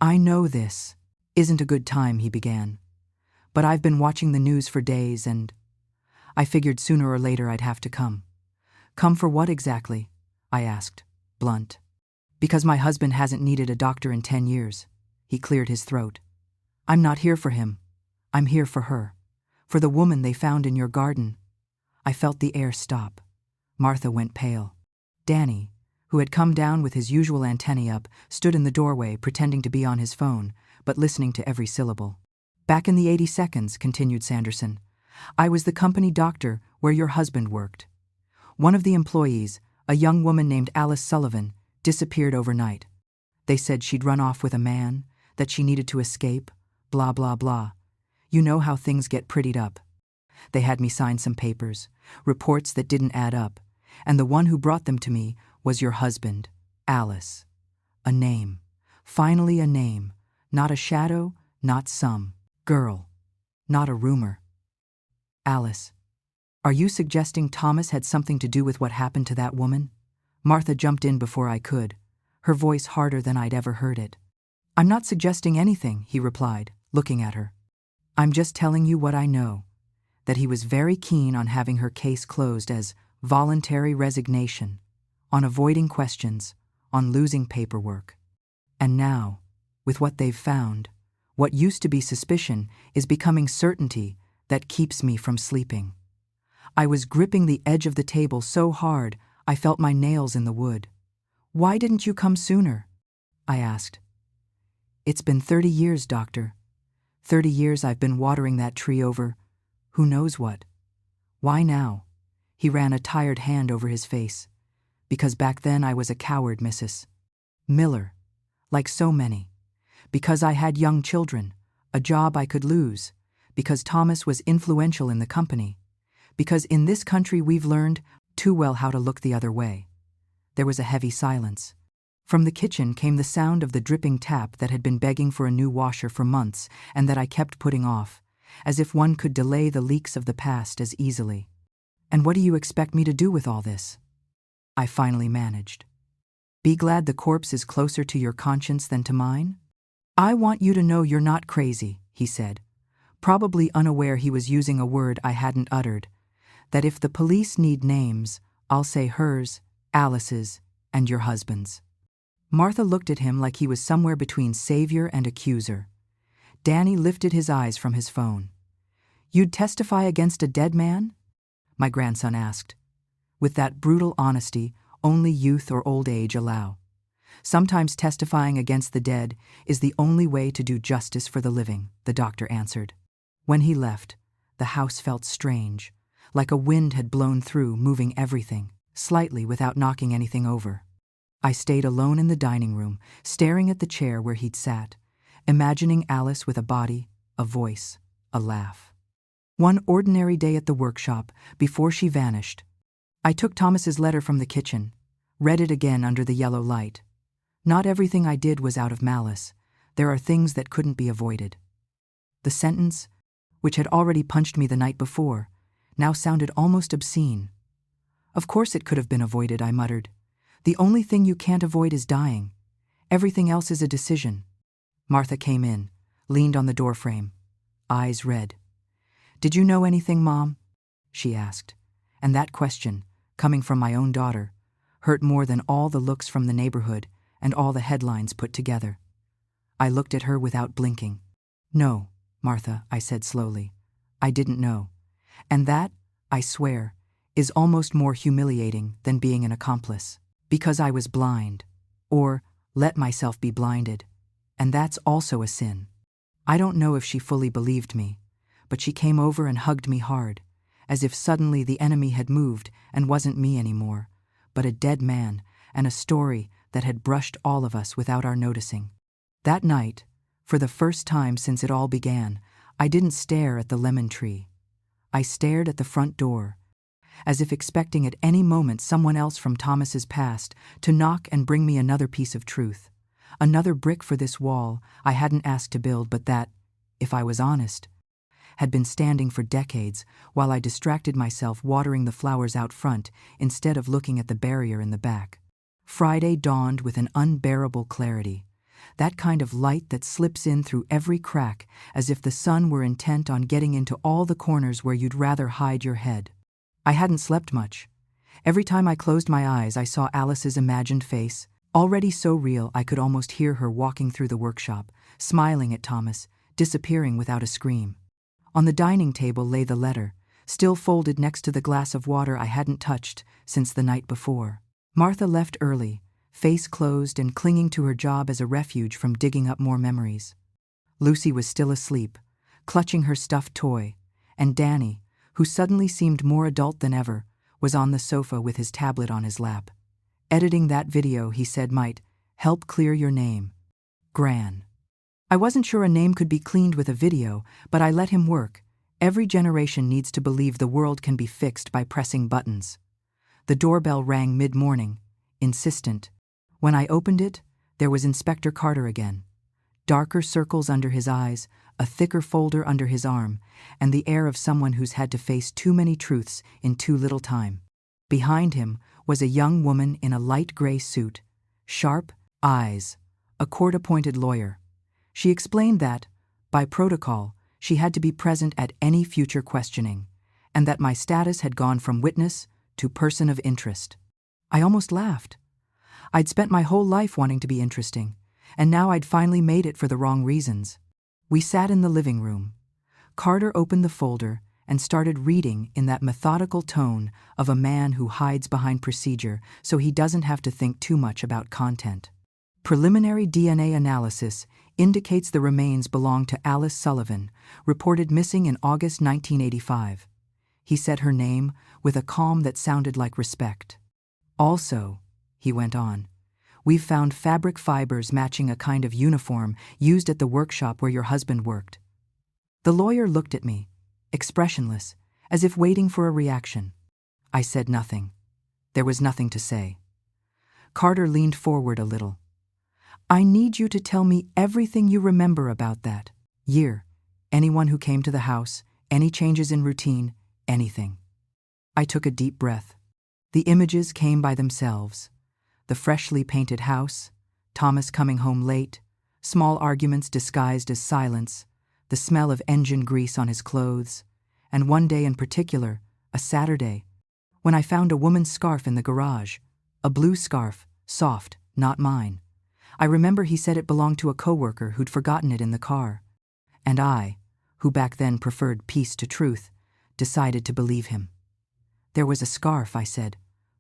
Speaker 1: "I know this isn't a good time," he began, "but I've been watching the news for days and I figured sooner or later I'd have to come." "Come for what exactly?" I asked, blunt. "Because my husband hasn't needed a doctor in 10 years. He cleared his throat. "I'm not here for him. I'm here for her. For the woman they found in your garden." I felt the air stop. Martha went pale. Danny, who had come down with his usual antennae up, stood in the doorway pretending to be on his phone, but listening to every syllable. "Back in the 82nds, continued Sanderson, "I was the company doctor where your husband worked. One of the employees, a young woman named Alice Sullivan, disappeared overnight. They said she'd run off with a man, that she needed to escape, blah, blah, blah. You know how things get prettied up. They had me sign some papers, reports that didn't add up, and the one who brought them to me was your husband, Alice. A name. Finally a name. Not a shadow, not some girl. Not a rumor. Alice. Are you suggesting Thomas had something to do with what happened to that woman?" Martha jumped in before I could, her voice harder than I'd ever heard it. "I'm not suggesting anything," he replied, looking at her. "I'm just telling you what I know, that he was very keen on having her case closed as voluntary resignation, on avoiding questions, on losing paperwork. And now, with what they've found, what used to be suspicion is becoming certainty that keeps me from sleeping." I was gripping the edge of the table so hard I felt my nails in the wood. "Why didn't you come sooner?" I asked. "It's been 30 years, Doctor. 30 years I've been watering that tree over who knows what. Why now?" He ran a tired hand over his face. "Because back then I was a coward, Mrs. Miller. Like so many. Because I had young children, a job I could lose. Because Thomas was influential in the company. Because in this country we've learned too well how to look the other way." There was a heavy silence. From the kitchen came the sound of the dripping tap that had been begging for a new washer for months and that I kept putting off, as if one could delay the leaks of the past as easily. "And what do you expect me to do with all this?" I finally managed. "Be glad the corpse is closer to your conscience than to mine?" "I want you to know you're not crazy," he said, probably unaware he was using a word I hadn't uttered, that if the police need names, I'll say hers, Alice's, and your husband's. Martha looked at him like he was somewhere between savior and accuser. Danny lifted his eyes from his phone. "You'd testify against a dead man?" my grandson asked, with that brutal honesty only youth or old age allow. "Sometimes testifying against the dead is the only way to do justice for the living," the doctor answered. When he left, the house felt strange, like a wind had blown through, moving everything, slightly without knocking anything over. I stayed alone in the dining room, staring at the chair where he'd sat, imagining Alice with a body, a voice, a laugh. One ordinary day at the workshop, before she vanished, I took Thomas's letter from the kitchen, read it again under the yellow light. Not everything I did was out of malice. There are things that couldn't be avoided. The sentence, which had already punched me the night before, now sounded almost obscene. "Of course it could have been avoided," I muttered. "The only thing you can't avoid is dying. Everything else is a decision." Martha came in, leaned on the doorframe, eyes red. "Did you know anything, Mom?" she asked. And that question, coming from my own daughter, hurt more than all the looks from the neighborhood and all the headlines put together. I looked at her without blinking. "No, Martha," I said slowly. "I didn't know. And that, I swear, is almost more humiliating than being an accomplice. Because I was blind, or let myself be blinded, and that's also a sin." I don't know if she fully believed me, but she came over and hugged me hard, as if suddenly the enemy had moved and wasn't me anymore, but a dead man and a story that had brushed all of us without our noticing. That night, for the first time since it all began, I didn't stare at the lemon tree. I stared at the front door, as if expecting at any moment someone else from Thomas's past to knock and bring me another piece of truth, another brick for this wall I hadn't asked to build, but that, if I was honest, had been standing for decades while I distracted myself watering the flowers out front instead of looking at the barrier in the back. Friday dawned with an unbearable clarity, that kind of light that slips in through every crack as if the sun were intent on getting into all the corners where you'd rather hide your head. I hadn't slept much. Every time I closed my eyes, I saw Alice's imagined face, already so real I could almost hear her walking through the workshop, smiling at Thomas, disappearing without a scream. On the dining table lay the letter, still folded next to the glass of water I hadn't touched since the night before. Martha left early, face closed and clinging to her job as a refuge from digging up more memories. Lucy was still asleep, clutching her stuffed toy, and Danny, who suddenly seemed more adult than ever, was on the sofa with his tablet on his lap. Editing that video, he said, might help clear your name. Gran. I wasn't sure a name could be cleaned with a video, but I let him work. Every generation needs to believe the world can be fixed by pressing buttons. The doorbell rang mid-morning, insistent. When I opened it, there was Inspector Carter again. Darker circles under his eyes, a thicker folder under his arm, and the air of someone who's had to face too many truths in too little time. Behind him was a young woman in a light gray suit, sharp eyes, a court-appointed lawyer. She explained that, by protocol, she had to be present at any future questioning, and that my status had gone from witness to person of interest. I almost laughed. I'd spent my whole life wanting to be interesting, and now I'd finally made it for the wrong reasons. We sat in the living room. Carter opened the folder and started reading in that methodical tone of a man who hides behind procedure so he doesn't have to think too much about content. Preliminary DNA analysis indicates the remains belong to Alice Sullivan, reported missing in August 1985. He said her name with a calm that sounded like respect. Also, he went on, we've found fabric fibers matching a kind of uniform used at the workshop where your husband worked. The lawyer looked at me, expressionless, as if waiting for a reaction. I said nothing. There was nothing to say. Carter leaned forward a little. I need you to tell me everything you remember about that year. Anyone who came to the house, any changes in routine, anything. I took a deep breath. The images came by themselves. The freshly painted house, Thomas coming home late, small arguments disguised as silence, the smell of engine grease on his clothes, and one day in particular, a Saturday, when I found a woman's scarf in the garage, a blue scarf, soft, not mine. I remember he said it belonged to a coworker who'd forgotten it in the car. And I, who back then preferred peace to truth, decided to believe him. There was a scarf, I said.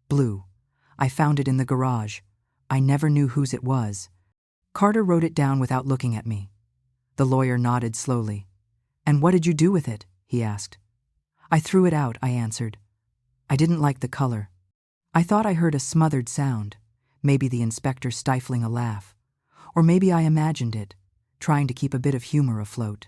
Speaker 1: Blue. I found it in the garage. I never knew whose it was. Carter wrote it down without looking at me. The lawyer nodded slowly. And what did you do with it? He asked. I threw it out, I answered. I didn't like the color. I thought I heard a smothered sound, maybe the inspector stifling a laugh. Or maybe I imagined it, trying to keep a bit of humor afloat.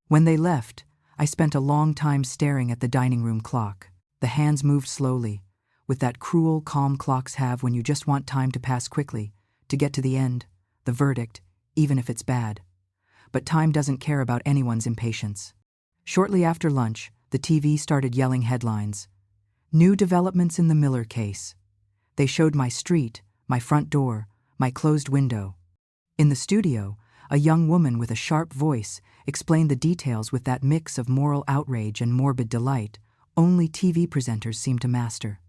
Speaker 1: When they left, I spent a long time staring at the dining room clock. The hands moved slowly, with that cruel, calm clocks have when you just want time to pass quickly, to get to the end, the verdict, even if it's bad. But time doesn't care about anyone's impatience. Shortly after lunch, the TV started yelling headlines. New developments in the Miller case. They showed my street, my front door, my closed window. In the studio, a young woman with a sharp voice explained the details with that mix of moral outrage and morbid delight only TV presenters seem to master.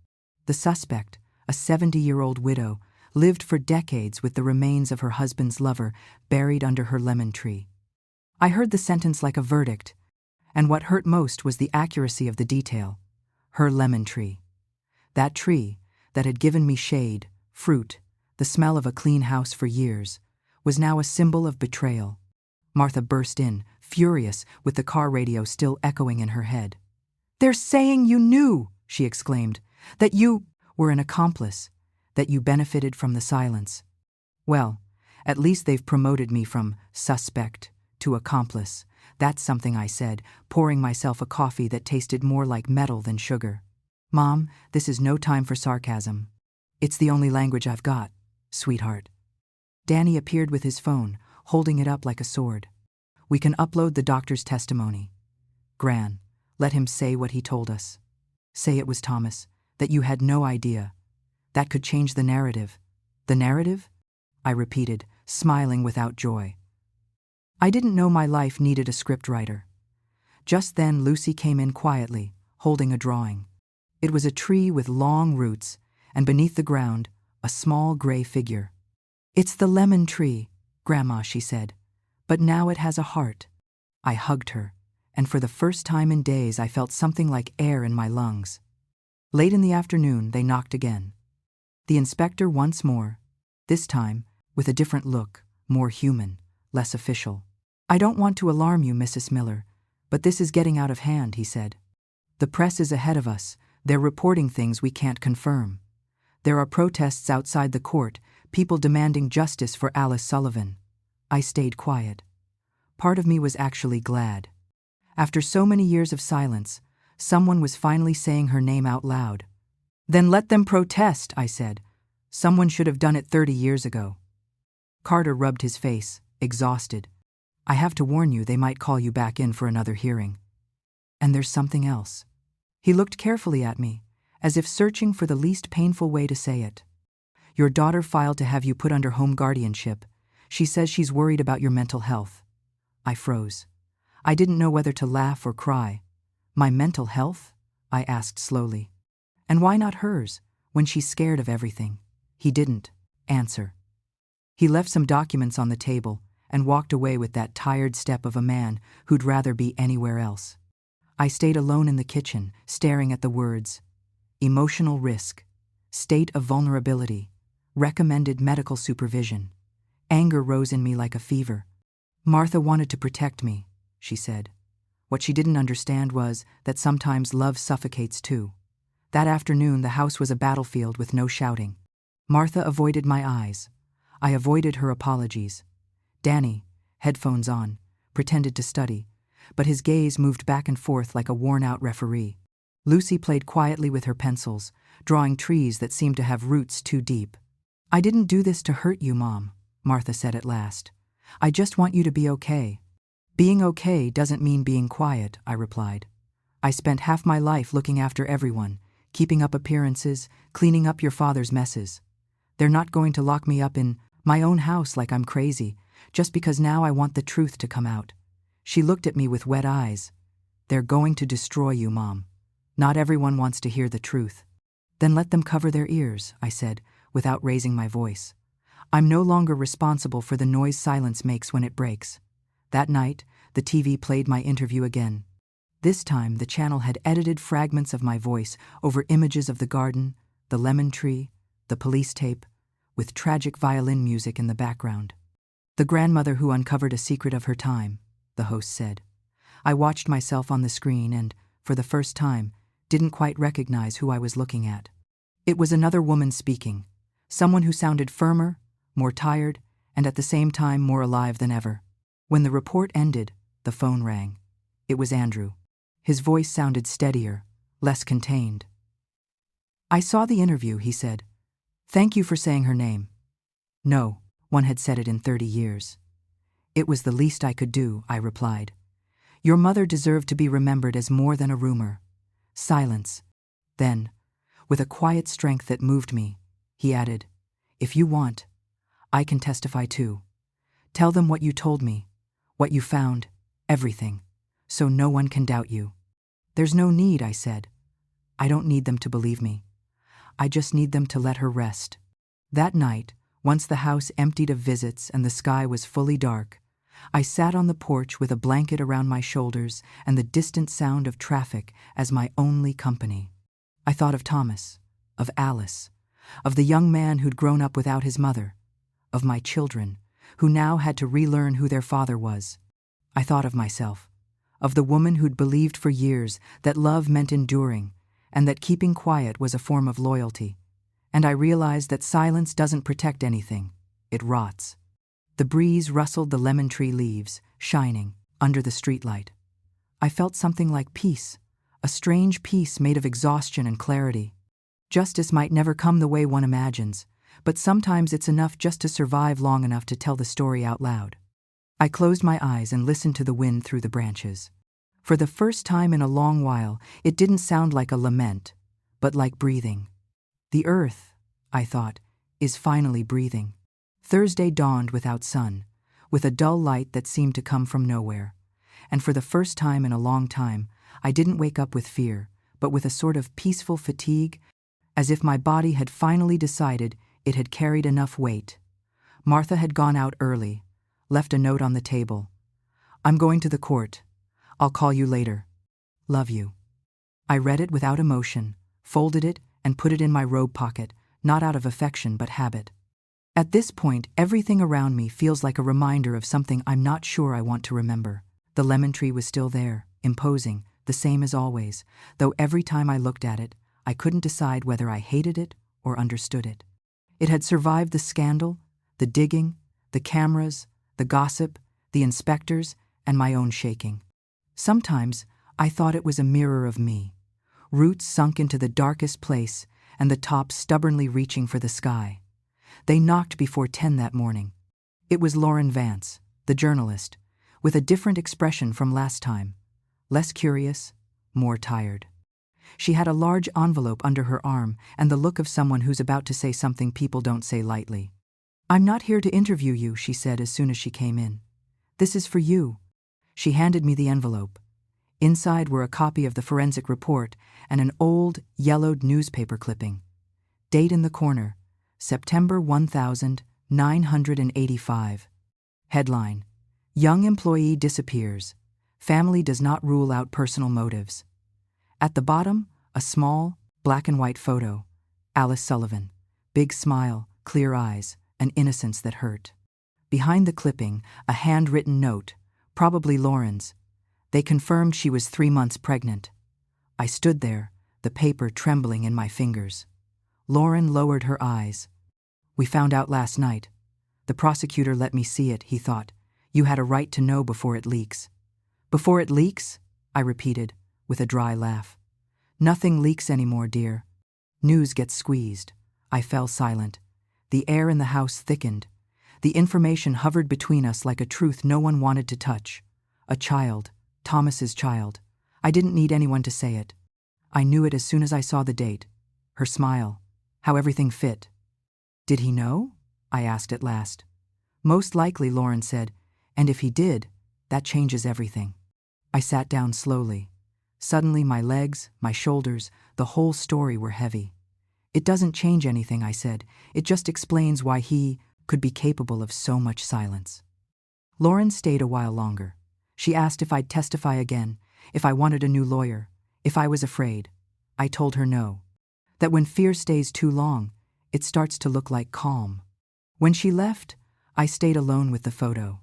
Speaker 1: The suspect, a 70-year-old widow, lived for decades with the remains of her husband's lover buried under her lemon tree. I heard the sentence like a verdict, and what hurt most was the accuracy of the detail. Her lemon tree. That tree, that had given me shade, fruit, the smell of a clean house for years, was now a symbol of betrayal. Martha burst in, furious, with the car radio still echoing in her head. "They're saying you knew," she exclaimed, "that you were an accomplice, that you benefited from the silence." Well, at least they've promoted me from suspect to accomplice. That's something, I said, pouring myself a coffee that tasted more like metal than sugar. Mom, this is no time for sarcasm. It's the only language I've got, sweetheart. Danny appeared with his phone, holding it up like a sword. We can upload the doctor's testimony. Gran, let him say what he told us. Say it was Thomas, that you had no idea. That could change the narrative. The narrative? I repeated, smiling without joy. I didn't know my life needed a scriptwriter. Just then Lucy came in quietly, holding a drawing. It was a tree with long roots, and beneath the ground, a small gray figure. "It's the lemon tree, Grandma," she said, "but now it has a heart." I hugged her, and for the first time in days I felt something like air in my lungs. Late in the afternoon, they knocked again. The inspector once more, this time with a different look, more human, less official. "I don't want to alarm you, Mrs. Miller, but this is getting out of hand," he said. "The press is ahead of us. They're reporting things we can't confirm. There are protests outside the court, people demanding justice for Alice Sullivan." I stayed quiet. Part of me was actually glad. After so many years of silence, someone was finally saying her name out loud. "Then let them protest," I said. "Someone should have done it 30 years ago." Carter rubbed his face, exhausted. "I have to warn you, they might call you back in for another hearing. And there's something else." He looked carefully at me, as if searching for the least painful way to say it. "Your daughter filed to have you put under home guardianship. She says she's worried about your mental health." I froze. I didn't know whether to laugh or cry. "My mental health?" I asked slowly. "And why not hers, when she's scared of everything?" He didn't answer. He left some documents on the table and walked away with that tired step of a man who'd rather be anywhere else. I stayed alone in the kitchen, staring at the words. Emotional risk, state of vulnerability, recommended medical supervision. Anger rose in me like a fever. "Martha wanted to protect me," she said. What she didn't understand was that sometimes love suffocates too. That afternoon the house was a battlefield with no shouting. Martha avoided my eyes. I avoided her apologies. Danny, headphones on, pretended to study, but his gaze moved back and forth like a worn-out referee. Lucy played quietly with her pencils, drawing trees that seemed to have roots too deep. "I didn't do this to hurt you, Mom," Martha said at last. "I just want you to be okay." "Being okay doesn't mean being quiet," I replied. "I spent half my life looking after everyone, keeping up appearances, cleaning up your father's messes. They're not going to lock me up in my own house like I'm crazy, just because now I want the truth to come out. She looked at me with wet eyes. "They're going to destroy you, Mom. Not everyone wants to hear the truth." "Then let them cover their ears," I said, without raising my voice. "I'm no longer responsible for the noise silence makes when it breaks." That night, the TV played my interview again. This time, the channel had edited fragments of my voice over images of the garden, the lemon tree, the police tape, with tragic violin music in the background. "The grandmother who uncovered a secret of her time," the host said. I watched myself on the screen and, for the first time, didn't quite recognize who I was looking at. It was another woman speaking, someone who sounded firmer, more tired, and at the same time more alive than ever. When the report ended, the phone rang. It was Andrew. His voice sounded steadier, less contained. "I saw the interview," he said. "Thank you for saying her name." "No, one had said it in 30 years. "It was the least I could do," I replied. "Your mother deserved to be remembered as more than a rumor." Silence. Then, with a quiet strength that moved me, he added, "If you want, I can testify too. Tell them what you told me, what you found, everything, so no one can doubt you." "There's no need," I said. "I don't need them to believe me. I just need them to let her rest." That night, once the house emptied of visits and the sky was fully dark, I sat on the porch with a blanket around my shoulders and the distant sound of traffic as my only company. I thought of Thomas, of Alice, of the young man who'd grown up without his mother, of my children, who now had to relearn who their father was. I thought of myself, of the woman who'd believed for years that love meant enduring and that keeping quiet was a form of loyalty. And I realized that silence doesn't protect anything, it rots. The breeze rustled the lemon tree leaves, shining, under the streetlight. I felt something like peace, a strange peace made of exhaustion and clarity. Justice might never come the way one imagines, but sometimes it's enough just to survive long enough to tell the story out loud. I closed my eyes and listened to the wind through the branches. For the first time in a long while, it didn't sound like a lament, but like breathing. The earth, I thought, is finally breathing. Thursday dawned without sun, with a dull light that seemed to come from nowhere. And for the first time in a long time, I didn't wake up with fear, but with a sort of peaceful fatigue, as if my body had finally decided it had carried enough weight. Martha had gone out early, left a note on the table. "I'm going to the court. I'll call you later. Love you." I read it without emotion, folded it, and put it in my robe pocket, not out of affection but habit. At this point, everything around me feels like a reminder of something I'm not sure I want to remember. The lemon tree was still there, imposing, the same as always, though every time I looked at it, I couldn't decide whether I hated it or understood it. It had survived the scandal, the digging, the cameras, the gossip, the inspectors, and my own shaking. Sometimes I thought it was a mirror of me, roots sunk into the darkest place and the top stubbornly reaching for the sky. They knocked before 10 that morning. It was Lauren Vance, the journalist, with a different expression from last time, less curious, more tired. She had a large envelope under her arm and the look of someone who's about to say something people don't say lightly. "I'm not here to interview you," she said as soon as she came in. "This is for you." She handed me the envelope. Inside were a copy of the forensic report and an old, yellowed newspaper clipping. Date in the corner, September 1985. Headline: Young employee disappears. Family does not rule out personal motives. At the bottom, a small, black and white photo. Alice Sullivan. Big smile, clear eyes, an innocence that hurt. Behind the clipping, a handwritten note, probably Lauren's. They confirmed she was 3 months pregnant. I stood there, the paper trembling in my fingers. Lauren lowered her eyes. "We found out last night. The prosecutor let me see it," he thought. "You had a right to know before it leaks." "Before it leaks?" I repeated, with a dry laugh. "Nothing leaks anymore, dear. News gets squeezed." I fell silent. The air in the house thickened. The information hovered between us like a truth no one wanted to touch. A child, Thomas's child. I didn't need anyone to say it. I knew it as soon as I saw the date, her smile, how everything fit. "Did he know?" I asked at last. "Most likely," Lauren said, "and if he did, That changes everything. I sat down slowly. Suddenly my legs, my shoulders, the whole story were heavy. It doesn't change anything, I said. It just explains why he could be capable of so much silence. Lauren stayed a while longer. She asked if I'd testify again, if I wanted a new lawyer, if I was afraid. I told her no. That when fear stays too long, it starts to look like calm. When she left, I stayed alone with the photo.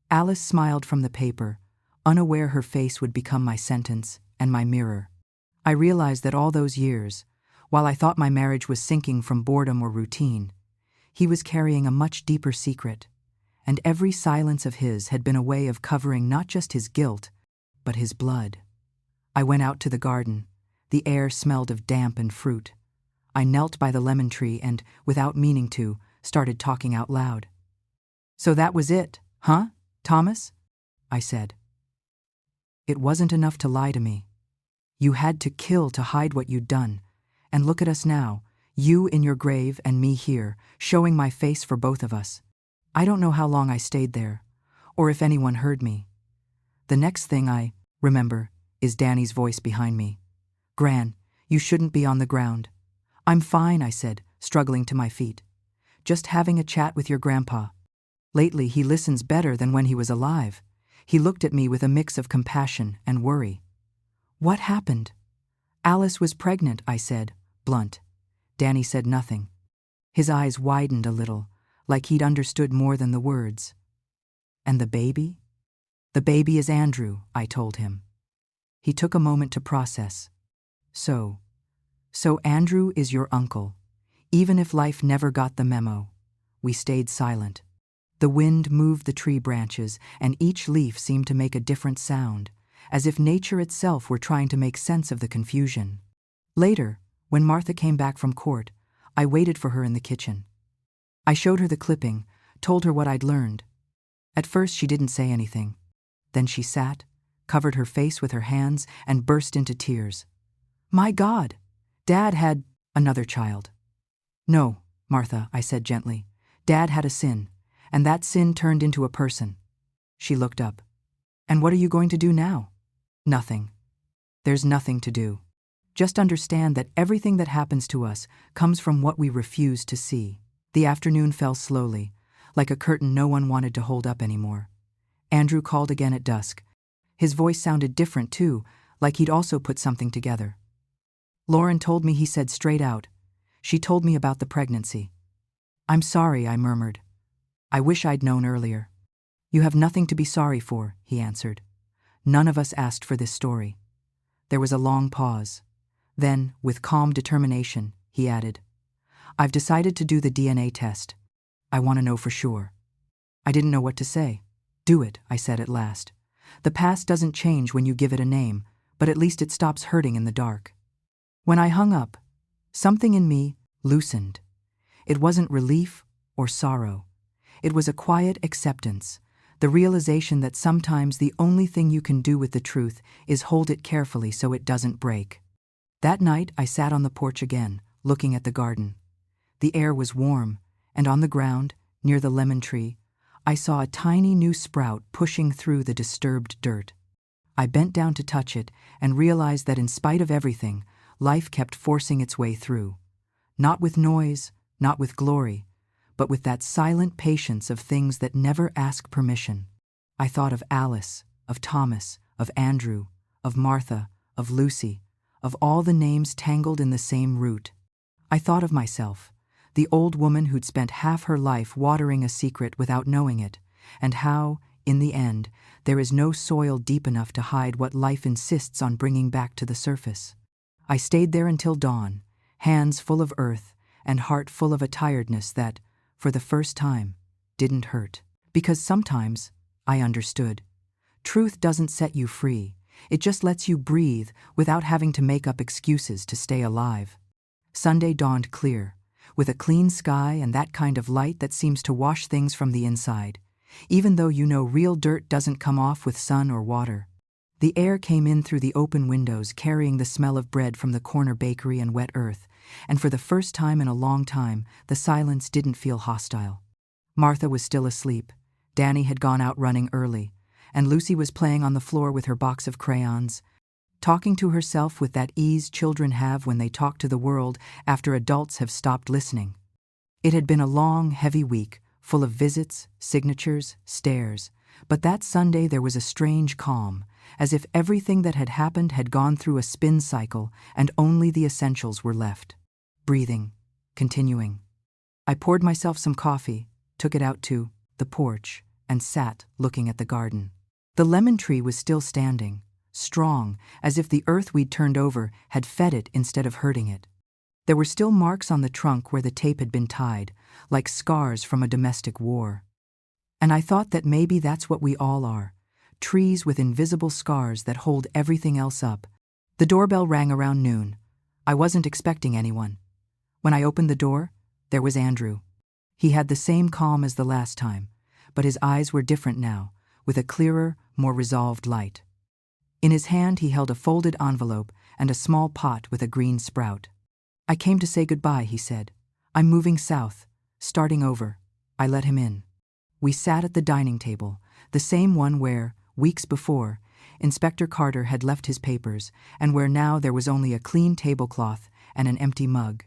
Speaker 1: Alice smiled from the paper, unaware her face would become my sentence and my mirror. I realized that all those years, while I thought my marriage was sinking from boredom or routine, he was carrying a much deeper secret, and every silence of his had been a way of covering not just his guilt, but his blood. I went out to the garden. The air smelled of damp and fruit. I knelt by the lemon tree and, without meaning to, started talking out loud. "So that was it, huh, Thomas?" I said. "It wasn't enough to lie to me. You had to kill to hide what you'd done. And look at us now, you in your grave and me here, showing my face for both of us. I don't know how long I stayed there, or if anyone heard me. The next thing I remember is Danny's voice behind me. 'Gran, you shouldn't be on the ground.' 'I'm fine,' I said, struggling to my feet. 'Just having a chat with your grandpa. Lately he listens better than when he was alive.' He looked at me with a mix of compassion and worry. 'What happened?' 'Alice was pregnant,' I said, blunt. Danny said nothing. His eyes widened a little, like he'd understood more than the words. 'And the baby?' 'The baby is Andrew,' I told him. He took a moment to process. So Andrew is your uncle. Even if life never got the memo." We stayed silent. The wind moved the tree branches, and each leaf seemed to make a different sound, as if nature itself were trying to make sense of the confusion. Later, when Martha came back from court, I waited for her in the kitchen. I showed her the clipping, told her what I'd learned. At first she didn't say anything. Then she sat, covered her face with her hands, and burst into tears. "My God! Dad had another child." "No, Martha," I said gently. "Dad had a sin, and that sin turned into a person." She looked up. "And what are you going to do now?" "Nothing. There's nothing to do. Just understand that everything that happens to us comes from what we refuse to see." The afternoon fell slowly, like a curtain no one wanted to hold up anymore. Andrew called again at dusk. His voice sounded different, too, like he'd also put something together. Lauren told me, he said straight out. She told me about the pregnancy. "I'm sorry," I murmured. "I wish I'd known earlier." "You have nothing to be sorry for," he answered. "None of us asked for this story." There was a long pause. Then, with calm determination, he added, "I've decided to do the DNA test. I want to know for sure." I didn't know what to say. "Do it," I said at last. "The past doesn't change when you give it a name, but at least it stops hurting in the dark." When I hung up, something in me loosened. It wasn't relief or sorrow. It was a quiet acceptance, the realization that sometimes the only thing you can do with the truth is hold it carefully so it doesn't break. That night I sat on the porch again, looking at the garden. The air was warm, and on the ground, near the lemon tree, I saw a tiny new sprout pushing through the disturbed dirt. I bent down to touch it and realized that in spite of everything, life kept forcing its way through. Not with noise, not with glory, but with that silent patience of things that never ask permission. I thought of Alice, of Thomas, of Andrew, of Martha, of Lucy, of all the names tangled in the same root. I thought of myself, the old woman who'd spent half her life watering a secret without knowing it, and how, in the end, there is no soil deep enough to hide what life insists on bringing back to the surface. I stayed there until dawn, hands full of earth and heart full of a tiredness that, for the first time, didn't hurt. Because sometimes, I understood, truth doesn't set you free. It just lets you breathe without having to make up excuses to stay alive. Sunday dawned clear, with a clean sky and that kind of light that seems to wash things from the inside, even though you know real dirt doesn't come off with sun or water. The air came in through the open windows, carrying the smell of bread from the corner bakery and wet earth, and for the first time in a long time, the silence didn't feel hostile. Martha was still asleep. Danny had gone out running early, and Lucy was playing on the floor with her box of crayons, talking to herself with that ease children have when they talk to the world after adults have stopped listening. It had been a long, heavy week, full of visits, signatures, stares, but that Sunday there was a strange calm, as if everything that had happened had gone through a spin cycle and only the essentials were left. Breathing, continuing. I poured myself some coffee, took it out to the porch, and sat looking at the garden. The lemon tree was still standing, strong, as if the earth we'd turned over had fed it instead of hurting it. There were still marks on the trunk where the tape had been tied, like scars from a domestic war. And I thought that maybe that's what we all are, trees with invisible scars that hold everything else up. The doorbell rang around noon. I wasn't expecting anyone. When I opened the door, there was Andrew. He had the same calm as the last time, but his eyes were different now, with a clearer, more resolved light. In his hand he held a folded envelope and a small pot with a green sprout. "I came to say goodbye," he said. "I'm moving south, starting over." I let him in. We sat at the dining table, the same one where, weeks before, Inspector Carter had left his papers, and where now there was only a clean tablecloth and an empty mug.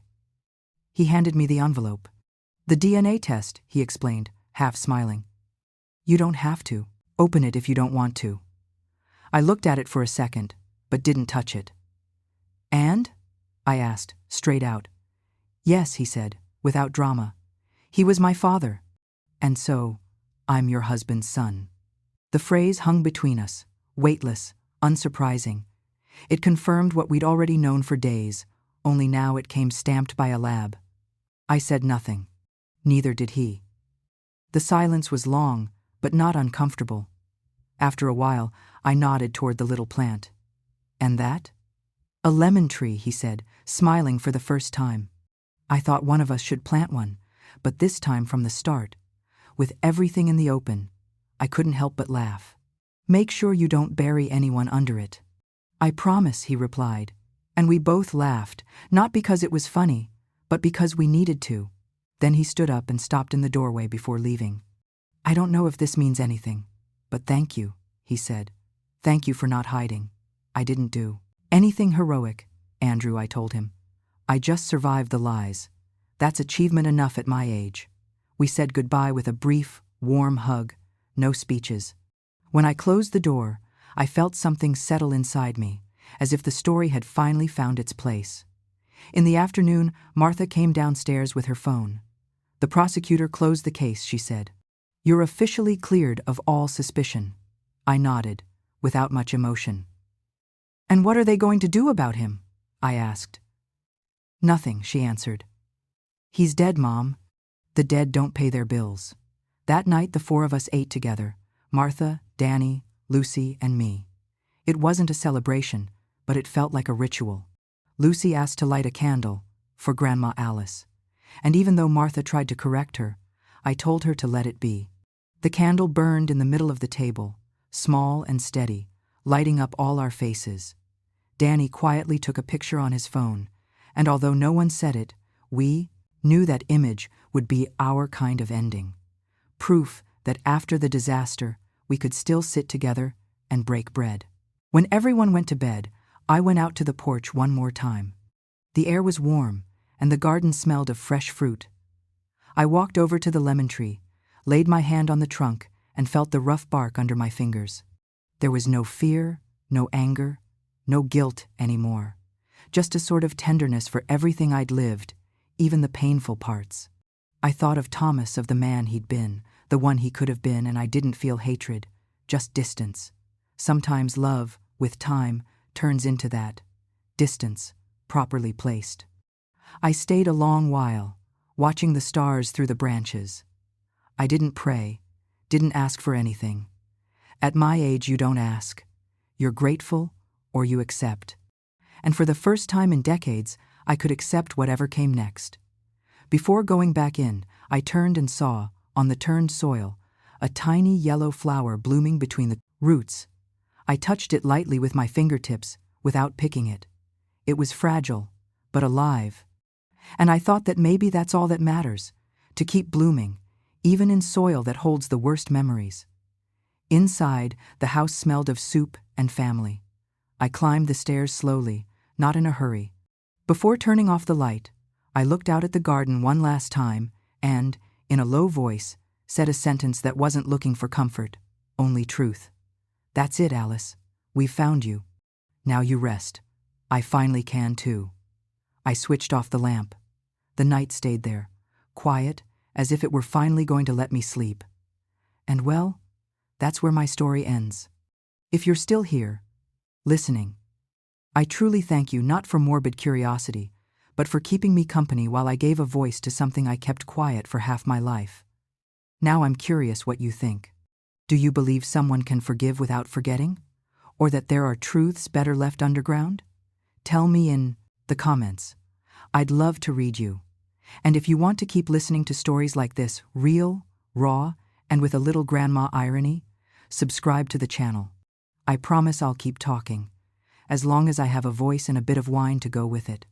Speaker 1: He handed me the envelope. "The DNA test," he explained, half smiling. "You don't have to. Open it if you don't want to." I looked at it for a second, but didn't touch it. "And?" I asked, straight out. "Yes," he said, without drama. "He was my father. And so, I'm your husband's son." The phrase hung between us, weightless, unsurprising. It confirmed what we'd already known for days, only now it came stamped by a lab. I said nothing. Neither did he. The silence was long, but not uncomfortable. After a while, I nodded toward the little plant. "And that?" "A lemon tree," he said, smiling for the first time. "I thought one of us should plant one, but this time from the start, with everything in the open." I couldn't help but laugh. "Make sure you don't bury anyone under it." "I promise," he replied, and we both laughed, not because it was funny, but because we needed to. Then he stood up and stopped in the doorway before leaving. "I don't know if this means anything, but thank you," he said. "Thank you for not hiding. I didn't do anything heroic, Andrew," I told him. "I just survived the lies. That's achievement enough at my age." We said goodbye with a brief, warm hug, no speeches. When I closed the door, I felt something settle inside me, as if the story had finally found its place. In the afternoon, Martha came downstairs with her phone. "The prosecutor closed the case," she said. "You're officially cleared of all suspicion." I nodded, without much emotion. "And what are they going to do about him?" I asked. "Nothing," she answered. "He's dead, Mom. The dead don't pay their bills." That night the four of us ate together, Martha, Danny, Lucy, and me. It wasn't a celebration, but it felt like a ritual. Lucy asked to light a candle, for Grandma Alice. And even though Martha tried to correct her, I told her to let it be. The candle burned in the middle of the table, small and steady, lighting up all our faces. Danny quietly took a picture on his phone, and although no one said it, we knew that image would be our kind of ending. Proof that after the disaster, we could still sit together and break bread. When everyone went to bed, I went out to the porch one more time. The air was warm, and the garden smelled of fresh fruit. I walked over to the lemon tree, laid my hand on the trunk, and felt the rough bark under my fingers. There was no fear, no anger, no guilt anymore. Just a sort of tenderness for everything I'd lived, even the painful parts. I thought of Thomas, of the man he'd been, the one he could have been, and I didn't feel hatred, just distance. Sometimes love, with time, turns into that. Distance, properly placed. I stayed a long while, watching the stars through the branches. I didn't pray, didn't ask for anything. At my age, you don't ask. You're grateful, or you accept. And for the first time in decades, I could accept whatever came next. Before going back in, I turned and saw, on the turned soil, a tiny yellow flower blooming between the roots. I touched it lightly with my fingertips, without picking it. It was fragile, but alive. And I thought that maybe that's all that matters, to keep blooming, even in soil that holds the worst memories. Inside, the house smelled of soup and family. I climbed the stairs slowly, not in a hurry. Before turning off the light, I looked out at the garden one last time and, in a low voice, said a sentence that wasn't looking for comfort, only truth. "That's it, Alice. We've found you. Now you rest. I finally can too." I switched off the lamp. The night stayed there, quiet, as if it were finally going to let me sleep. And well, that's where my story ends. If you're still here, listening, I truly thank you not for morbid curiosity, but for keeping me company while I gave a voice to something I kept quiet for half my life. Now I'm curious what you think. Do you believe someone can forgive without forgetting? Or that there are truths better left underground? Tell me in the comments. I'd love to read you. And if you want to keep listening to stories like this, real, raw, and with a little grandma irony, subscribe to the channel. I promise I'll keep talking, as long as I have a voice and a bit of wine to go with it.